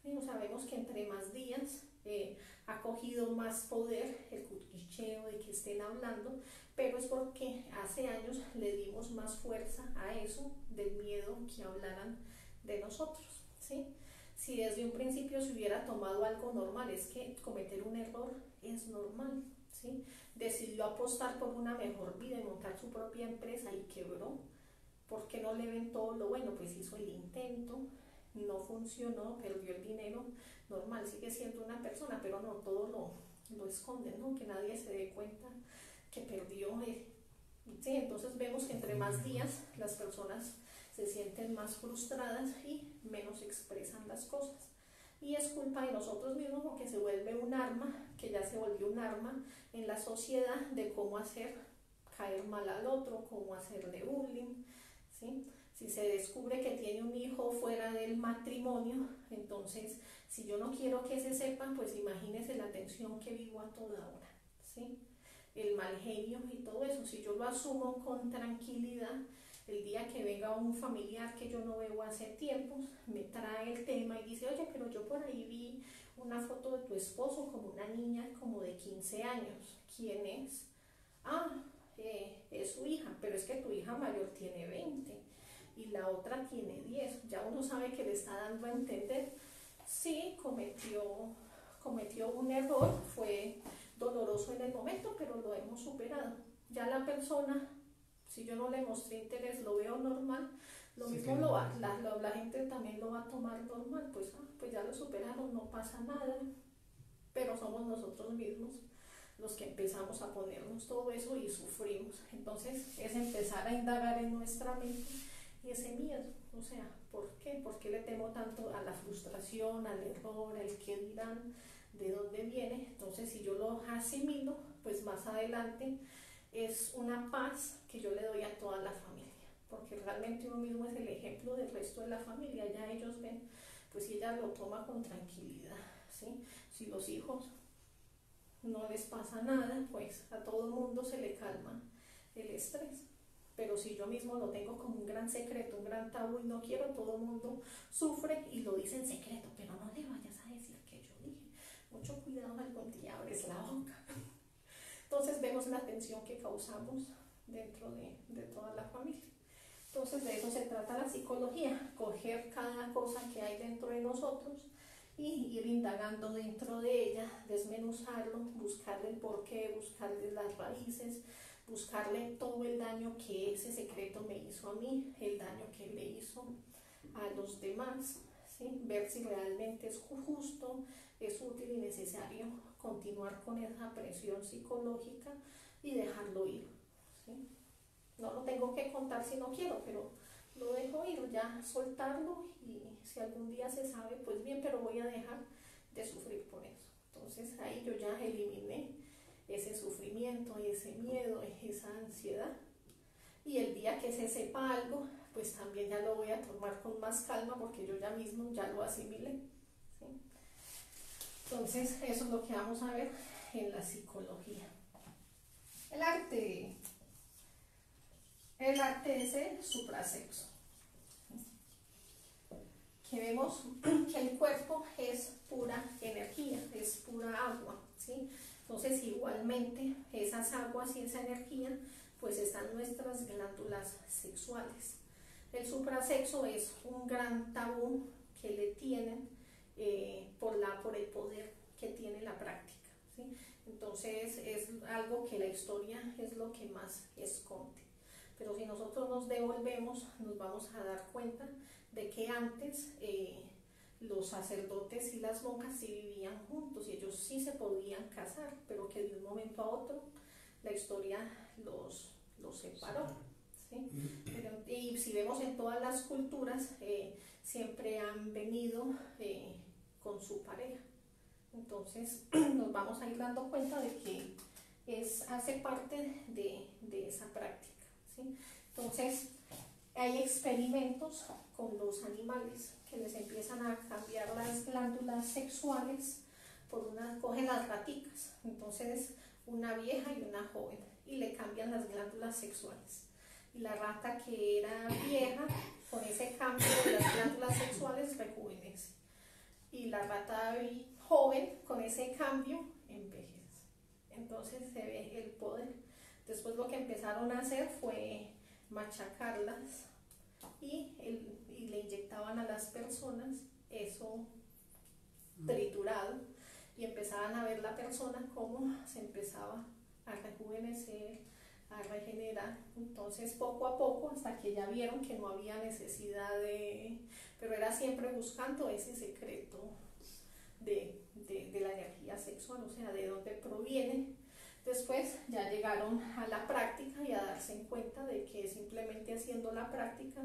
A: ¿Sí? Sabemos que entre más días ha cogido más poder el cuchicheo de que estén hablando, pero es porque hace años le dimos más fuerza a eso, del miedo que hablaran de nosotros, ¿sí? Si desde un principio se hubiera tomado algo normal, es que cometer un error es normal, ¿sí? Decidió apostar por una mejor vida y montar su propia empresa y quebró. ¿Por qué no le ven todo lo bueno? Pues hizo el intento, no funcionó, perdió el dinero, normal, sigue siendo una persona, pero no todo lo esconde, ¿no? Que nadie se dé cuenta que perdió. Sí, entonces vemos que entre más días las personas se sienten más frustradas y menos expresan las cosas. Y es culpa de nosotros mismos porque se vuelve un arma, que ya se volvió un arma en la sociedad de cómo hacer caer mal al otro, cómo hacerle bullying, ¿sí? Si se descubre que tiene un hijo fuera del matrimonio, entonces si yo no quiero que se sepa, pues imagínese la tensión que vivo a toda hora, ¿sí? El mal genio y todo eso. Si yo lo asumo con tranquilidad, el día que venga un familiar que yo no veo hace tiempos, me trae el tema y dice, oye, pero yo por ahí vi una foto de tu esposo como una niña como de 15 años. ¿Quién es? Ah, es su hija, pero es que tu hija mayor tiene 20 y la otra tiene 10. Ya uno sabe que le está dando a entender, sí, cometió un error, fue doloroso en el momento, pero lo hemos superado. Ya la persona, si yo no le mostré interés, lo veo normal, lo sí, mismo la gente también lo va a tomar normal, pues, pues ya lo superaron, no pasa nada, pero somos nosotros mismos los que empezamos a ponernos todo eso y sufrimos. Entonces es empezar a indagar en nuestra mente y ese miedo, o sea, ¿por qué? ¿Por qué le temo tanto a la frustración, al error, al qué dirán, de dónde viene? Entonces si yo lo asimilo, pues más adelante es una paz que yo le doy a toda la familia, porque realmente uno mismo es el ejemplo del resto de la familia, ya ellos ven, pues si ella lo toma con tranquilidad, ¿sí? Si los hijos no les pasa nada, pues a todo el mundo se le calma el estrés. Pero si yo mismo lo tengo como un gran secreto, un gran tabú y no quiero, todo el mundo sufre y lo dice en secreto, pero no le vayas a decir que yo dije. Mucho cuidado, algún día abres la boca. Entonces vemos la tensión que causamos dentro de toda la familia. Entonces de eso se trata la psicología, coger cada cosa que hay dentro de nosotros y ir indagando dentro de ella, desmenuzarlo, buscarle el porqué, buscarle las raíces, buscarle todo el daño que ese secreto me hizo a mí, el daño que le hizo a los demás, ¿sí? Ver si realmente es justo, es útil y necesario continuar con esa presión psicológica y dejarlo ir, ¿sí? No lo tengo que contar si no quiero, pero lo dejo ir, ya soltarlo, y si algún día se sabe, pues bien, pero voy a dejar de sufrir por eso. Entonces ahí yo ya eliminé ese sufrimiento, ese miedo, esa ansiedad, y el día que se sepa algo, pues también ya lo voy a tomar con más calma porque yo ya mismo ya lo asimilé, ¿sí? Entonces eso es lo que vamos a ver en la psicología. El arte es el suprasexo, que vemos que el cuerpo es pura energía, es pura agua, ¿sí? Entonces igualmente esas aguas y esa energía pues están nuestras glándulas sexuales. El suprasexo es un gran tabú que le tienen por el poder que tiene la práctica, ¿sí? Entonces es algo que la historia es lo que más esconde. Pero si nosotros nos devolvemos, nos vamos a dar cuenta de que antes los sacerdotes y las monjas sí vivían juntos y ellos sí se podían casar, pero que de un momento a otro la historia los separó. ¿Sí? Y si vemos en todas las culturas, siempre han venido con su pareja. Entonces nos vamos a ir dando cuenta de que hace parte de esa práctica. ¿Sí? Entonces hay experimentos con los animales que les empiezan a cambiar las glándulas sexuales cogen las raticas, entonces una vieja y una joven, y le cambian las glándulas sexuales. Y la rata que era vieja, con ese cambio de las glándulas sexuales, rejuvenece. Y la rata joven, con ese cambio, envejece. Entonces se ve el poder. Después lo que empezaron a hacer fue machacarlas y le inyectaban a las personas eso triturado y empezaban a ver la persona cómo se empezaba a rejuvenecer, a regenerar. Entonces poco a poco, hasta que ya vieron que no había necesidad pero era siempre buscando ese secreto de la energía sexual, o sea, de dónde proviene. Después ya llegaron a la práctica y a darse en cuenta de que simplemente haciendo la práctica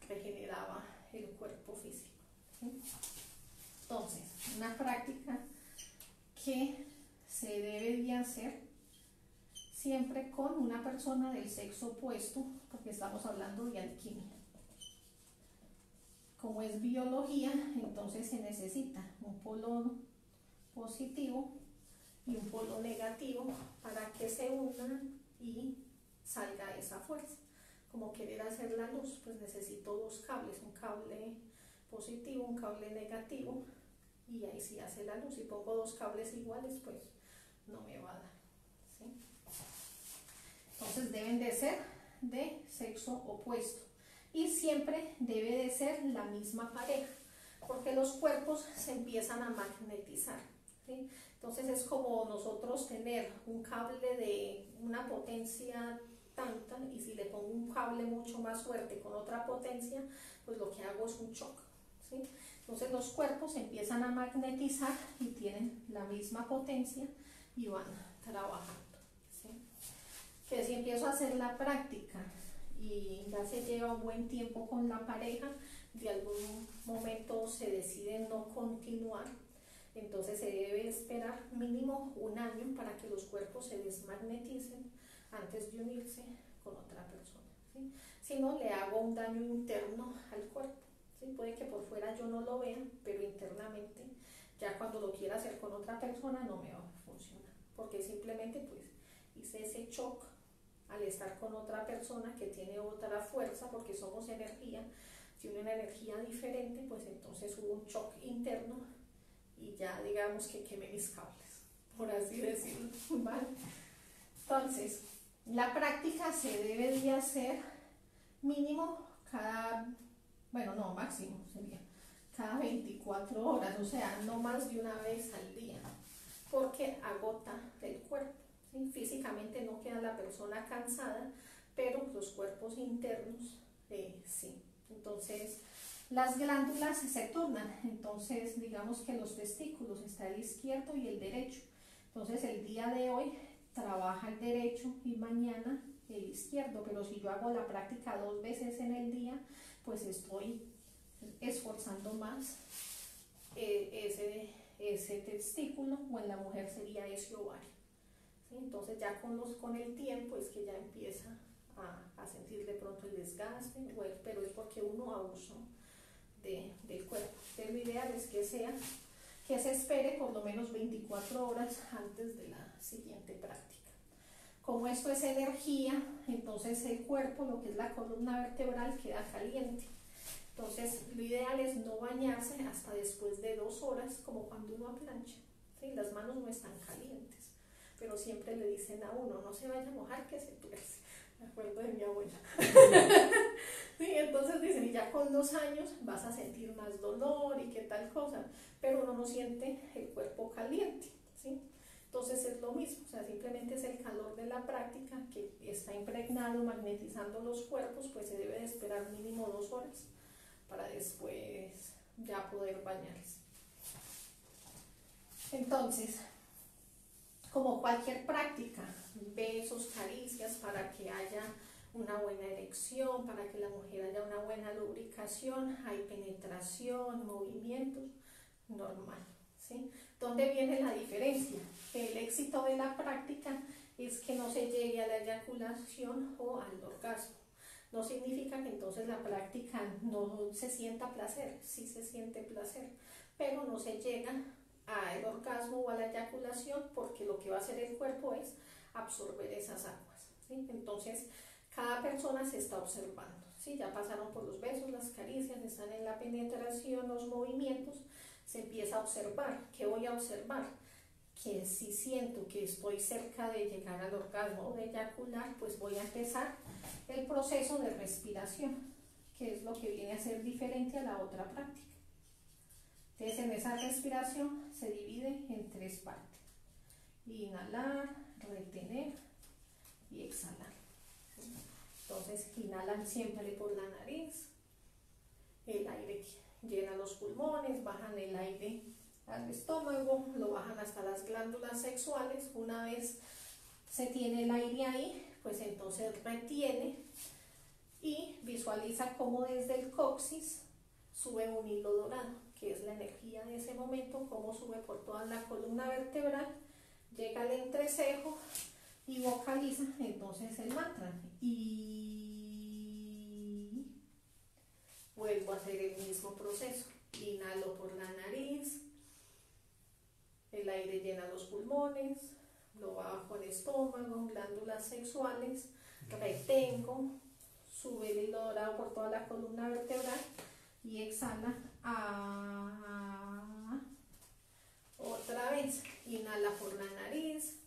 A: regeneraba el cuerpo físico. ¿Sí? Entonces, una práctica que se debe de hacer siempre con una persona del sexo opuesto, porque estamos hablando de alquimia. Como es biología, entonces se necesita un polo positivo y un polo negativo para que se unan y salga esa fuerza. Como querer hacer la luz, pues necesito dos cables, un cable positivo, un cable negativo, y ahí sí hace la luz. Si pongo dos cables iguales, pues no me va a dar. ¿Sí? Entonces deben de ser de sexo opuesto y siempre debe de ser la misma pareja, porque los cuerpos se empiezan a magnetizar. ¿Sí? Entonces es como nosotros tener un cable de una potencia tanta, y si le pongo un cable mucho más fuerte con otra potencia, pues lo que hago es un choque. ¿Sí? Entonces los cuerpos se empiezan a magnetizar y tienen la misma potencia y van trabajando. ¿Sí? Que si empiezo a hacer la práctica y ya se lleva un buen tiempo con la pareja, de algún momento se decide no continuar, entonces se debe esperar mínimo un año para que los cuerpos se desmagneticen antes de unirse con otra persona. ¿Sí? Si no, le hago un daño interno al cuerpo. ¿Sí? Puede que por fuera yo no lo vea, pero internamente, ya cuando lo quiera hacer con otra persona, no me va a funcionar, porque simplemente pues hice ese shock al estar con otra persona que tiene otra fuerza, porque somos energía. Si una energía diferente, pues entonces hubo un shock interno y ya digamos que quemé mis cables, por así decirlo. ¿Vale? Entonces, la práctica se debe de hacer mínimo máximo sería cada 24 horas, o sea, no más de una vez al día, porque agota el cuerpo. ¿Sí? Físicamente no queda la persona cansada, pero los cuerpos internos sí. Entonces, las glándulas se turnan, entonces digamos que los testículos está el izquierdo y el derecho. Entonces el día de hoy trabaja el derecho y mañana el izquierdo, pero si yo hago la práctica 2 veces en el día, pues estoy esforzando más ese testículo, o en la mujer sería ese ovario. ¿Sí? Entonces ya con el tiempo es que ya empieza a sentir de pronto el desgaste, pero es porque uno abusó del cuerpo. Entonces lo ideal es que se espere por lo menos 24 horas antes de la siguiente práctica. Como esto es energía, entonces el cuerpo, lo que es la columna vertebral, queda caliente. Entonces lo ideal es no bañarse hasta después de 2 horas, como cuando uno plancha. ¿Sí? Las manos no están calientes, pero siempre le dicen a uno, no se vaya a mojar que se tuerce. Me acuerdo de mi abuela. Sí, entonces dicen, y ya con 2 años vas a sentir más dolor y qué tal cosa, pero uno no siente el cuerpo caliente. ¿Sí? Entonces es lo mismo, o sea, simplemente es el calor de la práctica que está impregnado, magnetizando los cuerpos, pues se debe de esperar mínimo 2 horas para después ya poder bañarse. Entonces, como cualquier práctica, besos, caricias, para que haya una buena erección, para que la mujer haya una buena lubricación, hay penetración, movimientos, normal, ¿sí? ¿Dónde viene la diferencia? Que el éxito de la práctica es que no se llegue a la eyaculación o al orgasmo. No significa que entonces la práctica no se sienta placer, sí se siente placer, pero no se llega al orgasmo o a la eyaculación, porque lo que va a hacer el cuerpo es absorber esas aguas, ¿sí? Entonces cada persona se está observando, ¿sí? Ya pasaron por los besos, las caricias, están en la penetración, los movimientos, se empieza a observar. ¿Qué voy a observar? Que si siento que estoy cerca de llegar al orgasmo o de eyacular, pues voy a empezar el proceso de respiración, que es lo que viene a ser diferente a la otra práctica. Entonces en esa respiración se divide en 3 partes: inhalar, retener y exhalar. Entonces inhalan siempre por la nariz, el aire llena los pulmones, bajan el aire al estómago, lo bajan hasta las glándulas sexuales. Una vez se tiene el aire ahí, pues entonces retiene y visualiza cómo desde el coxis sube un hilo dorado, que es la energía de ese momento, cómo sube por toda la columna vertebral, llega al entrecejo y vocaliza entonces el mantra. Y vuelvo a hacer el mismo proceso. Inhalo por la nariz, el aire llena los pulmones, lo bajo al estómago, glándulas sexuales, retengo, sube el hilo dorado por toda la columna vertebral y exhala. Otra vez, inhala por la nariz,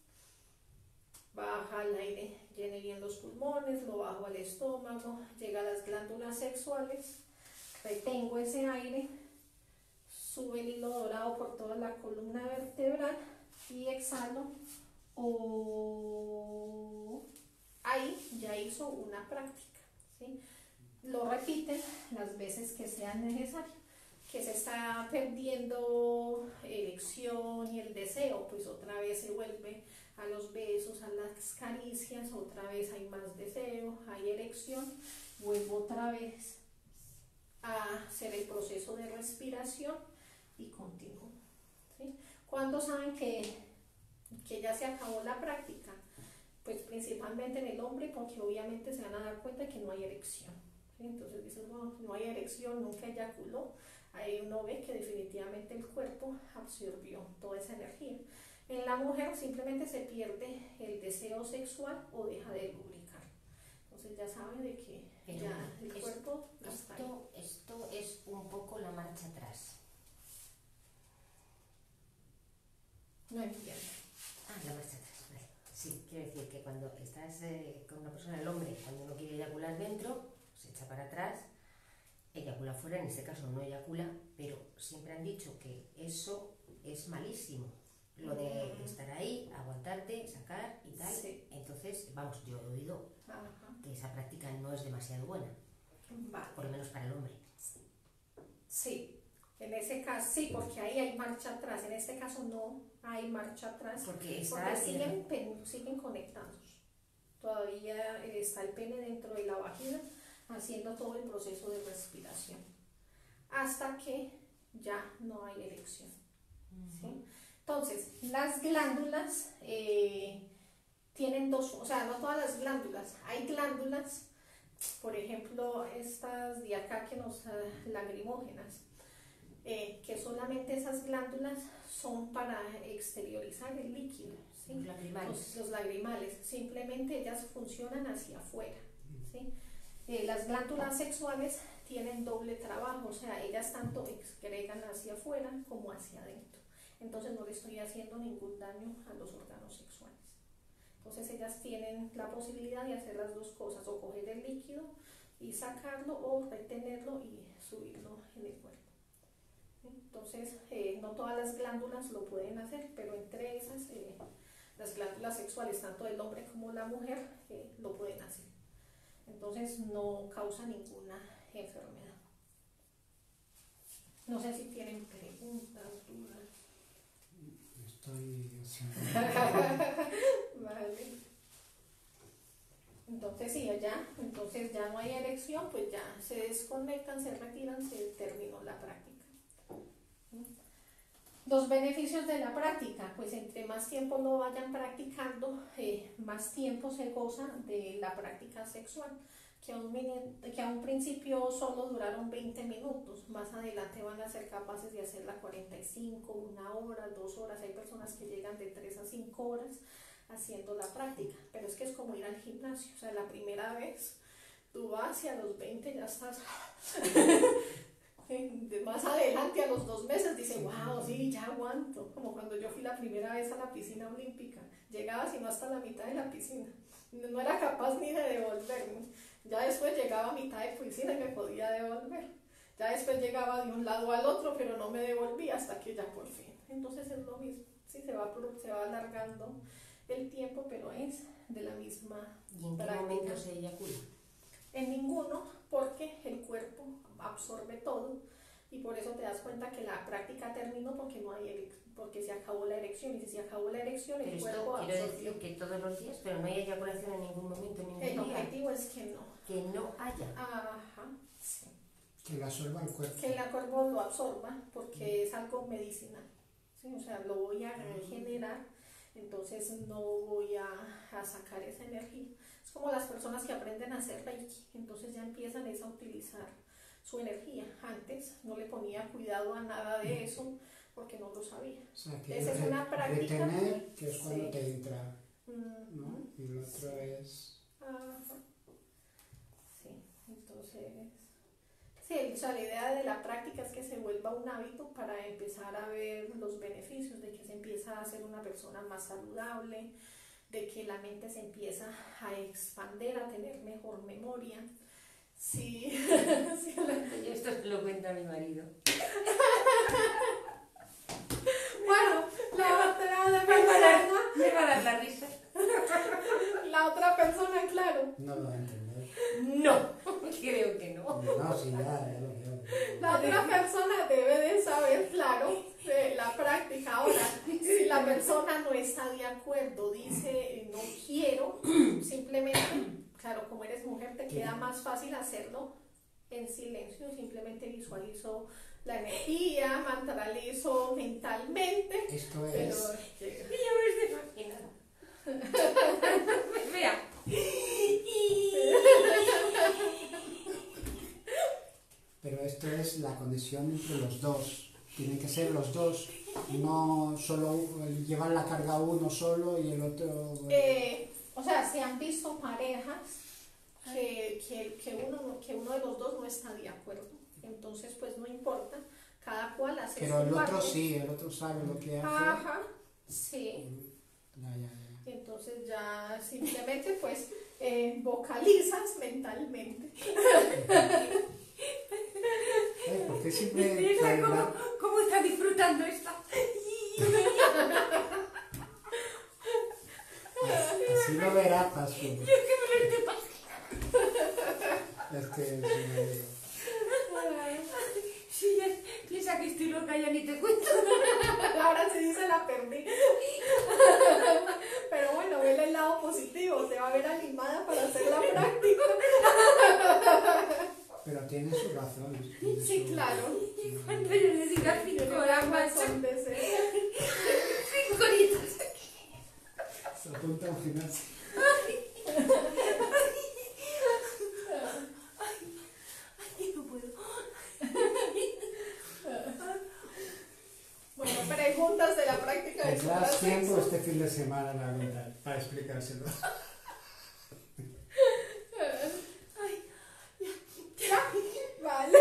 A: baja el aire, llene bien los pulmones, lo bajo al estómago, llega a las glándulas sexuales, retengo ese aire, sube el hilo dorado por toda la columna vertebral y exhalo. Ahí ya hizo una práctica, ¿sí? Lo repiten las veces que sean necesarias. Que se está perdiendo erección y el deseo, pues otra vez se vuelve a los besos, a las caricias, otra vez hay más deseo, hay erección, vuelvo otra vez a hacer el proceso de respiración y continúo, ¿sí? ¿Cuándo saben que ya se acabó la práctica? Pues principalmente en el hombre, porque obviamente se van a dar cuenta que no hay erección, ¿sí? Entonces dicen, no hay erección, nunca eyaculó. Ahí uno ve que definitivamente el cuerpo absorbió toda esa energía. En la mujer simplemente se pierde el deseo sexual o deja de lubricar. Entonces ya saben de que ya el cuerpo no está ahí.
B: Esto es un poco la marcha atrás.
A: No entiendo.
B: La marcha atrás, vale. Sí, quiero decir que cuando estás con una persona, el hombre, cuando no quiere eyacular dentro, se echa para atrás, eyacula fuera, en este caso no eyacula, pero siempre han dicho que eso es malísimo, lo de estar ahí, aguantarte, sacar y tal.
A: Sí.
B: Entonces, vamos, yo he oído que esa práctica no es demasiado buena,
A: Vale.
B: por lo menos para el hombre.
A: Sí, en ese caso sí, porque ahí hay marcha atrás. En este caso no hay marcha atrás,
B: Porque
A: siguen conectados. Todavía está el pene dentro de la vagina haciendo todo el proceso de respiración hasta que ya no hay erección, ¿sí? Entonces las glándulas tienen dos, o sea, no todas las glándulas, hay glándulas, por ejemplo estas de acá que nos lagrimógenas, que solamente esas glándulas son para exteriorizar el líquido, ¿sí?
B: Los lagrimales.
A: Los lagrimales, simplemente ellas funcionan hacia afuera, ¿sí? Las glándulas sexuales tienen doble trabajo, o sea, ellas tanto excretan hacia afuera como hacia adentro. Entonces no le estoy haciendo ningún daño a los órganos sexuales. Entonces ellas tienen la posibilidad de hacer las dos cosas, o coger el líquido y sacarlo, o retenerlo y subirlo en el cuerpo. Entonces no todas las glándulas lo pueden hacer, pero entre esas las glándulas sexuales, tanto del hombre como la mujer, lo pueden hacer. Entonces no causa ninguna enfermedad. No sé si tienen preguntas, dudas.
C: Estoy haciendo...
A: Vale. Entonces sí, entonces ya no hay erección, pues ya se desconectan, se retiran, se terminó la práctica. Los beneficios de la práctica, pues entre más tiempo lo vayan practicando, más tiempo se goza de la práctica sexual, que a un principio solo duraron 20 minutos, más adelante van a ser capaces de hacerla 45, 1 hora, 2 horas, hay personas que llegan de 3 a 5 horas haciendo la práctica, pero es que es como ir al gimnasio, o sea, la primera vez tú vas y a los 20 ya estás... Más adelante, a los 2 meses, dice, wow, sí, ya aguanto. Como cuando yo fui la primera vez a la piscina olímpica. Llegaba sino hasta la mitad de la piscina. No era capaz ni de devolverme. Ya después llegaba a mitad de piscina y me podía devolver. Ya después llegaba de un lado al otro, pero no me devolvía hasta que ya por fin. Entonces es lo mismo. Sí, se va alargando el tiempo, pero es de la misma
B: ¿Y en qué
A: práctica.
B: momento se eyacula?
A: En ninguno, porque el cuerpo absorbe todo y por eso te das cuenta que la práctica terminó porque se acabó la erección, y si se acabó la erección
B: Pero
A: el
B: esto
A: cuerpo
B: quiero
A: absorbió.
B: decir que todos los días, pero no hay eyaculación en ningún momento, en ningún
A: El
B: día.
A: objetivo es que no.
B: Que no haya.
A: Ajá, sí.
C: Que la absorba el cuerpo.
A: Que el cuerpo lo absorba porque es algo medicinal, ¿sí? O sea, lo voy a regenerar, entonces no voy a sacar esa energía. Es como las personas que aprenden a hacer Reiki, entonces ya empiezan a utilizar su energía. Antes no le ponía cuidado a nada de eso porque no lo sabía.
C: O sea, que
A: Esa es una práctica.
C: retener, que es cuando
A: Sí.
C: te entra,
A: Mm,
C: ¿no? Y lo otro es...
A: Ajá. Sí, entonces, sí, o sea, la idea de la práctica es que se vuelva un hábito para empezar a ver los beneficios de que se empieza a ser una persona más saludable, de que la mente se empieza a expandir, a tener mejor memoria. Sí, sí.
B: Y esto se lo cuenta mi marido.
A: Bueno, la otra persona,
B: Me va a dar la risa.
A: la otra persona, claro.
C: No lo va a entender.
B: No, creo que no.
C: No, sí, ya lo veo.
A: La otra persona debe de saber, claro, de la práctica. Ahora, si la persona no está de acuerdo, dice no quiero, simplemente, claro, como eres mujer te queda más fácil hacerlo en silencio, simplemente visualizo la energía, mantralizo mentalmente.
C: Esto
A: Pero
C: es...
B: Yo me estoy imaginando. Vea.
C: Pero esto es la conexión entre los dos. Tienen que ser los dos. No solo llevar la carga uno solo y el otro...
A: o sea, se han visto parejas que uno de los dos no está de acuerdo. Entonces, pues no importa, cada cual hace
C: Pero
A: su
C: el otro
A: parte.
C: sí, el otro sabe lo que hace.
A: Ajá, sí.
C: Ya.
A: Entonces ya simplemente pues vocalizas mentalmente.
C: Porque siempre...
B: Mira cómo está disfrutando esta.
C: Así lo verá, Pascu.
B: Yo que me lo estoy pasando.
C: Es que es una idea.
B: Si ya piensa que estoy loca, ya ni te cuento.
A: Ahora sí se la perdí. Pero bueno, vele el lado positivo, se va a ver animada para hacer la práctica.
C: Pero tiene sus razones.
A: Sí, claro.
B: Y cuando yo le diga 5 horas más,
A: Razón de ser.
B: 5 horitas.
C: Se apunta al gimnasio.
B: Ay, no puedo.
A: Bueno, preguntas de la práctica de
C: Tendrás tiempo
A: sexo.
C: este fin de semana, la verdad, para explicárselo.
A: Vale.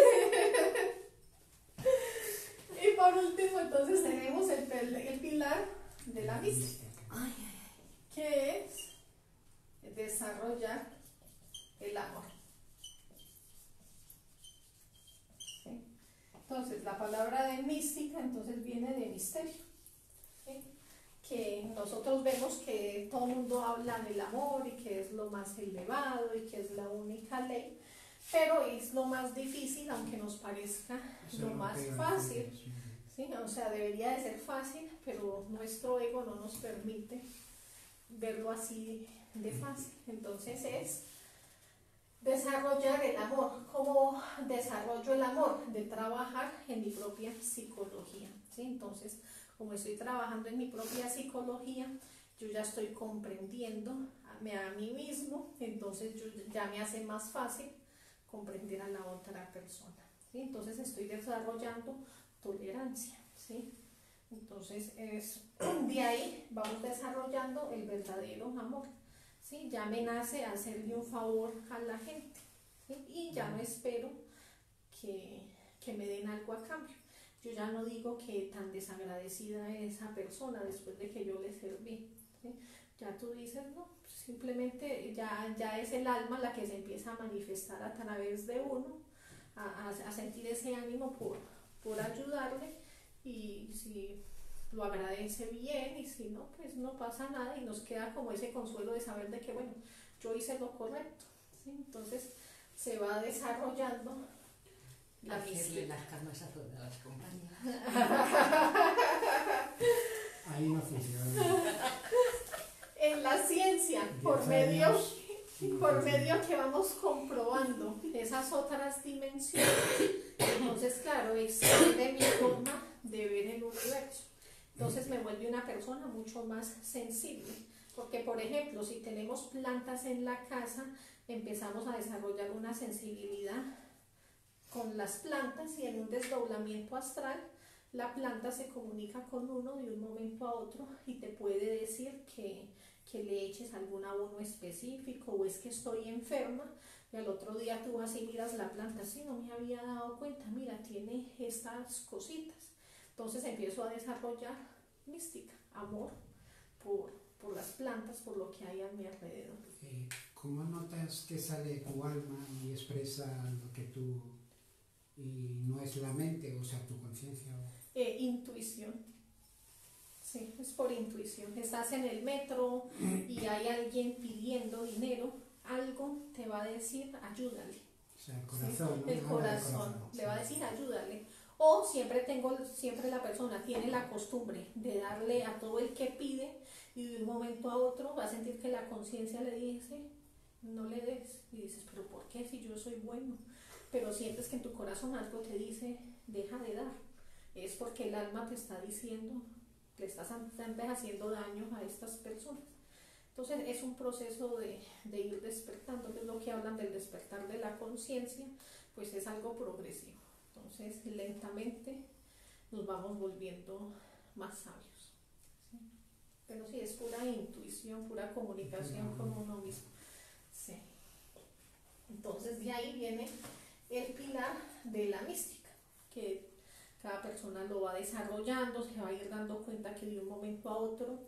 A: Y por último, entonces tenemos el pilar de la mística, que es desarrollar el amor. ¿Sí? Entonces, la palabra de mística entonces viene de misterio, ¿sí? Que nosotros vemos que todo el mundo habla del amor y que es lo más elevado y que es la única ley, pero es lo más difícil, aunque nos parezca lo más fácil. ¿Sí? O sea, debería de ser fácil, pero nuestro ego no nos permite verlo así de fácil. Entonces es desarrollar el amor. ¿Cómo desarrollo el amor? De trabajar en mi propia psicología. ¿Sí? Entonces, como estoy trabajando en mi propia psicología, yo ya estoy comprendiendo a mí mismo, entonces ya me hace más fácil comprender a la otra persona. ¿Sí? Entonces estoy desarrollando tolerancia. ¿Sí? Entonces de ahí vamos desarrollando el verdadero amor. ¿Sí? Ya me nace hacerle un favor a la gente, ¿sí? Y ya no espero que me den algo a cambio. Yo ya no digo que tan desagradecida es esa persona después de que yo le serví. ¿Sí? Ya tú dices, no, simplemente ya es el alma la que se empieza a manifestar a través de uno, a sentir ese ánimo por ayudarle, y si lo agradece bien, y si no, pues no pasa nada, y nos queda como ese consuelo de saber de que, bueno, yo hice lo correcto. ¿Sí? Entonces se va desarrollando la
B: hacerle las camas a todas las compañeras.
C: Ahí no funciona.
A: En la ciencia, por medio que vamos comprobando esas otras dimensiones, entonces claro, expande mi forma de ver el universo. Entonces me vuelve una persona mucho más sensible, porque por ejemplo, si tenemos plantas en la casa, empezamos a desarrollar una sensibilidad con las plantas, y en un desdoblamiento astral la planta se comunica con uno de un momento a otro y te puede decir que le eches algún abono específico, o es que estoy enferma, y al otro día tú vas y miras la planta, sí, no me había dado cuenta, mira, tiene estas cositas. Entonces empiezo a desarrollar mística, amor por las plantas, por lo que hay a mi alrededor.
C: ¿Cómo notas que sale tu alma y expresa lo que tú, y no es la mente, o sea, tu conciencia?
A: Intuición. Sí, es por intuición. Estás en el metro y hay alguien pidiendo dinero, algo te va a decir, ayúdale.
C: O sea, el corazón,
A: ¿Sí? El corazón le va a decir, ayúdale. O siempre la persona tiene la costumbre de darle a todo el que pide, y de un momento a otro va a sentir que la conciencia le dice, no le des. Y dices, pero ¿por qué si yo soy bueno? Pero sientes que en tu corazón algo te dice, deja de dar. Es porque el alma te está diciendo, le estás haciendo daño a estas personas. Entonces es un proceso de ir despertando, que es lo que hablan del despertar de la conciencia, pues es algo progresivo. Entonces lentamente nos vamos volviendo más sabios. ¿Sí? Pero sí, es pura intuición, pura comunicación con uno mismo. Sí. Entonces de ahí viene el pilar de la mística, que cada persona lo va desarrollando, se va a ir dando cuenta que de un momento a otro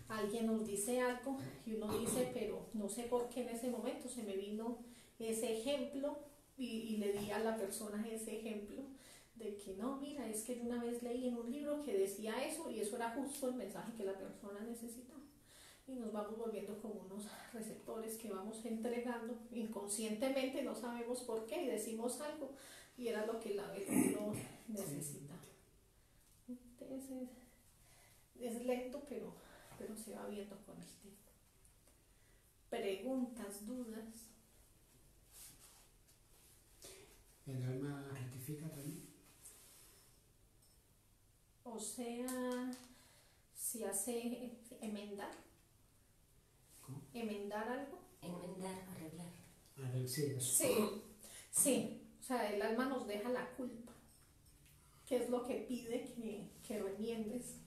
A: alguien nos dice algo y uno dice, pero no sé por qué en ese momento se me vino ese ejemplo, y le di a la persona ese ejemplo de que no, mira, es que yo una vez leí en un libro que decía eso, y eso era justo el mensaje que la persona necesitaba. Y nos vamos volviendo como unos receptores que vamos entregando inconscientemente, no sabemos por qué, y decimos algo, y era lo que el otro necesita. Entonces es lento, pero se va viendo con el tiempo. Preguntas, dudas.
C: ¿El alma rectifica también?
A: O sea, si hace enmendar.
C: ¿Cómo?
A: Enmendar algo.
B: Enmendar, arreglar.
C: A ver, sí, eso.
A: Sí. O sea, el alma nos deja la culpa, que es lo que pide que remiendes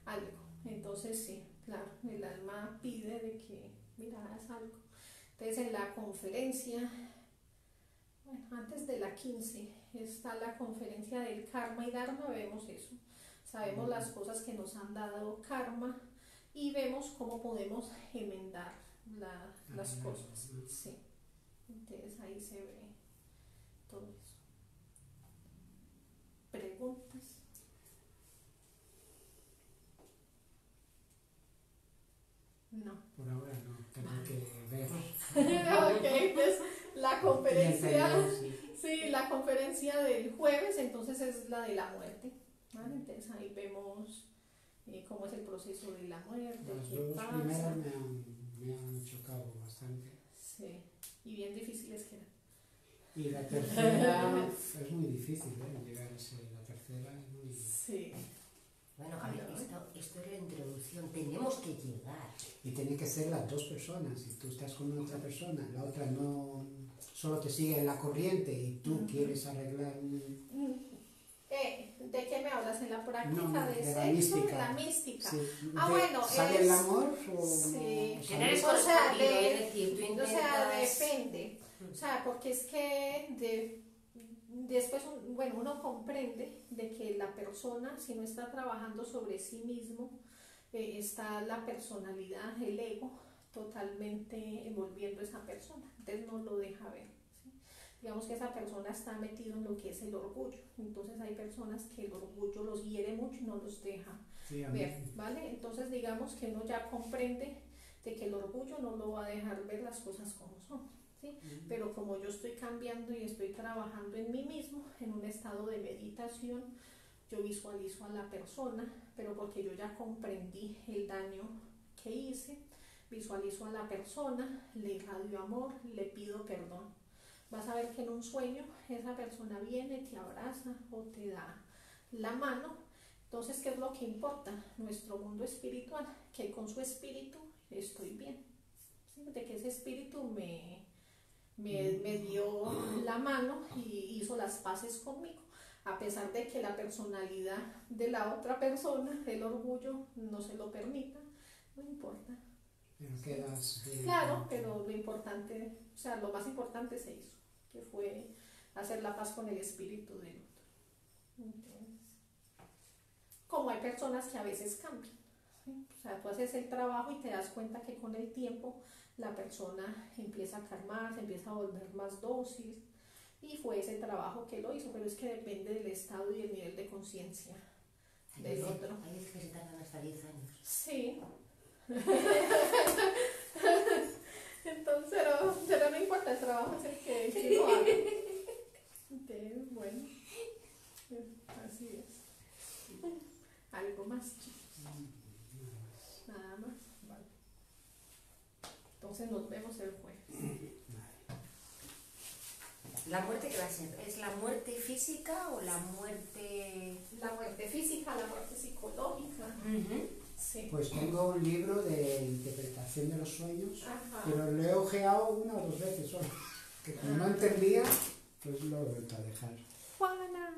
A: algo. Entonces sí, claro, el alma pide de que, mira, haz algo. Entonces en la conferencia, bueno, antes de la 15 está la conferencia del karma y dharma, vemos eso. Sabemos las cosas que nos han dado karma y vemos cómo podemos enmendar las cosas. Sí. Entonces ahí se ve todo eso. ¿Preguntas? No.
C: Por ahora no, tengo que ver.
A: Ok, pues la conferencia,
C: Entender, sí.
A: sí, la conferencia del jueves, entonces es la de la muerte, ¿vale? Entonces ahí vemos cómo es el proceso de la muerte,
C: Las
A: qué
C: dos
A: pasa.
C: primeras me han chocado bastante.
A: Sí, y bien difíciles que eran.
C: Y la tercera es muy difícil, llegar a ser la tercera. Es muy...
A: Sí.
B: Bueno, a ver, esto es la introducción, tenemos que llegar.
C: Y tienen que ser las dos personas. Si tú estás con otra persona, la otra no solo te sigue en la corriente y tú quieres arreglar
A: ¿De qué me hablas? ¿En la práctica
C: no,
A: de
C: de
A: sexo?
C: la mística.
A: La mística.
C: Sí.
A: Bueno,
C: ¿sale el amor o
A: sí.
C: no?
B: Que no eres
A: O sea,
B: correspondido, es decir, tú
A: o sea,
B: intentas...
A: depende. O sea, porque es que después, bueno, uno comprende de que la persona, si no está trabajando sobre sí mismo, está la personalidad, el ego, totalmente envolviendo a esa persona. Entonces no lo deja ver. ¿Sí? Digamos que esa persona está metida en lo que es el orgullo. Entonces hay personas que el orgullo los hiere mucho y no los deja ver, ¿vale? Entonces digamos que uno ya comprende de que el orgullo no lo va a dejar ver las cosas como son, ¿sí? Pero como yo estoy cambiando y estoy trabajando en mí mismo, en un estado de meditación, yo visualizo a la persona, pero porque yo ya comprendí el daño que hice, visualizo a la persona, le irradio amor, le pido perdón. Vas a ver que en un sueño esa persona viene, te abraza o te da la mano. Entonces, ¿qué es lo que importa? Nuestro mundo espiritual, que con su espíritu estoy bien. ¿Sí? De que ese espíritu me dio la mano y hizo las paces conmigo. A pesar de que la personalidad de la otra persona, el orgullo, no se lo permita, no importa.
C: Pero quedas bien.
A: Claro, pero lo importante, o sea, lo más importante se hizo, que fue hacer la paz con el espíritu del otro. Entonces, como hay personas que a veces cambian, ¿sí? O sea, tú haces el trabajo y te das cuenta que con el tiempo la persona empieza a calmarse, empieza a volver más dócil, y fue ese trabajo que lo hizo, pero es que depende del estado y el nivel de conciencia del otro.
B: Hay veces que se tardan hasta 10 años.
A: Sí. Entonces, pero no importa, el trabajo es el que lo haga. Entonces, bueno, así es. ¿Algo más, chicos? Nada más. Vale. Entonces nos vemos el jueves.
B: ¿La muerte qué va a ser? ¿Es la muerte física o la muerte...?
A: La muerte física, la muerte psicológica. Sí.
C: Pues tengo un libro de interpretación de los sueños,
A: Ajá.
C: pero lo he ojeado una o dos veces solo. Que como no entendía, pues lo he vuelto a dejar.
A: Juana.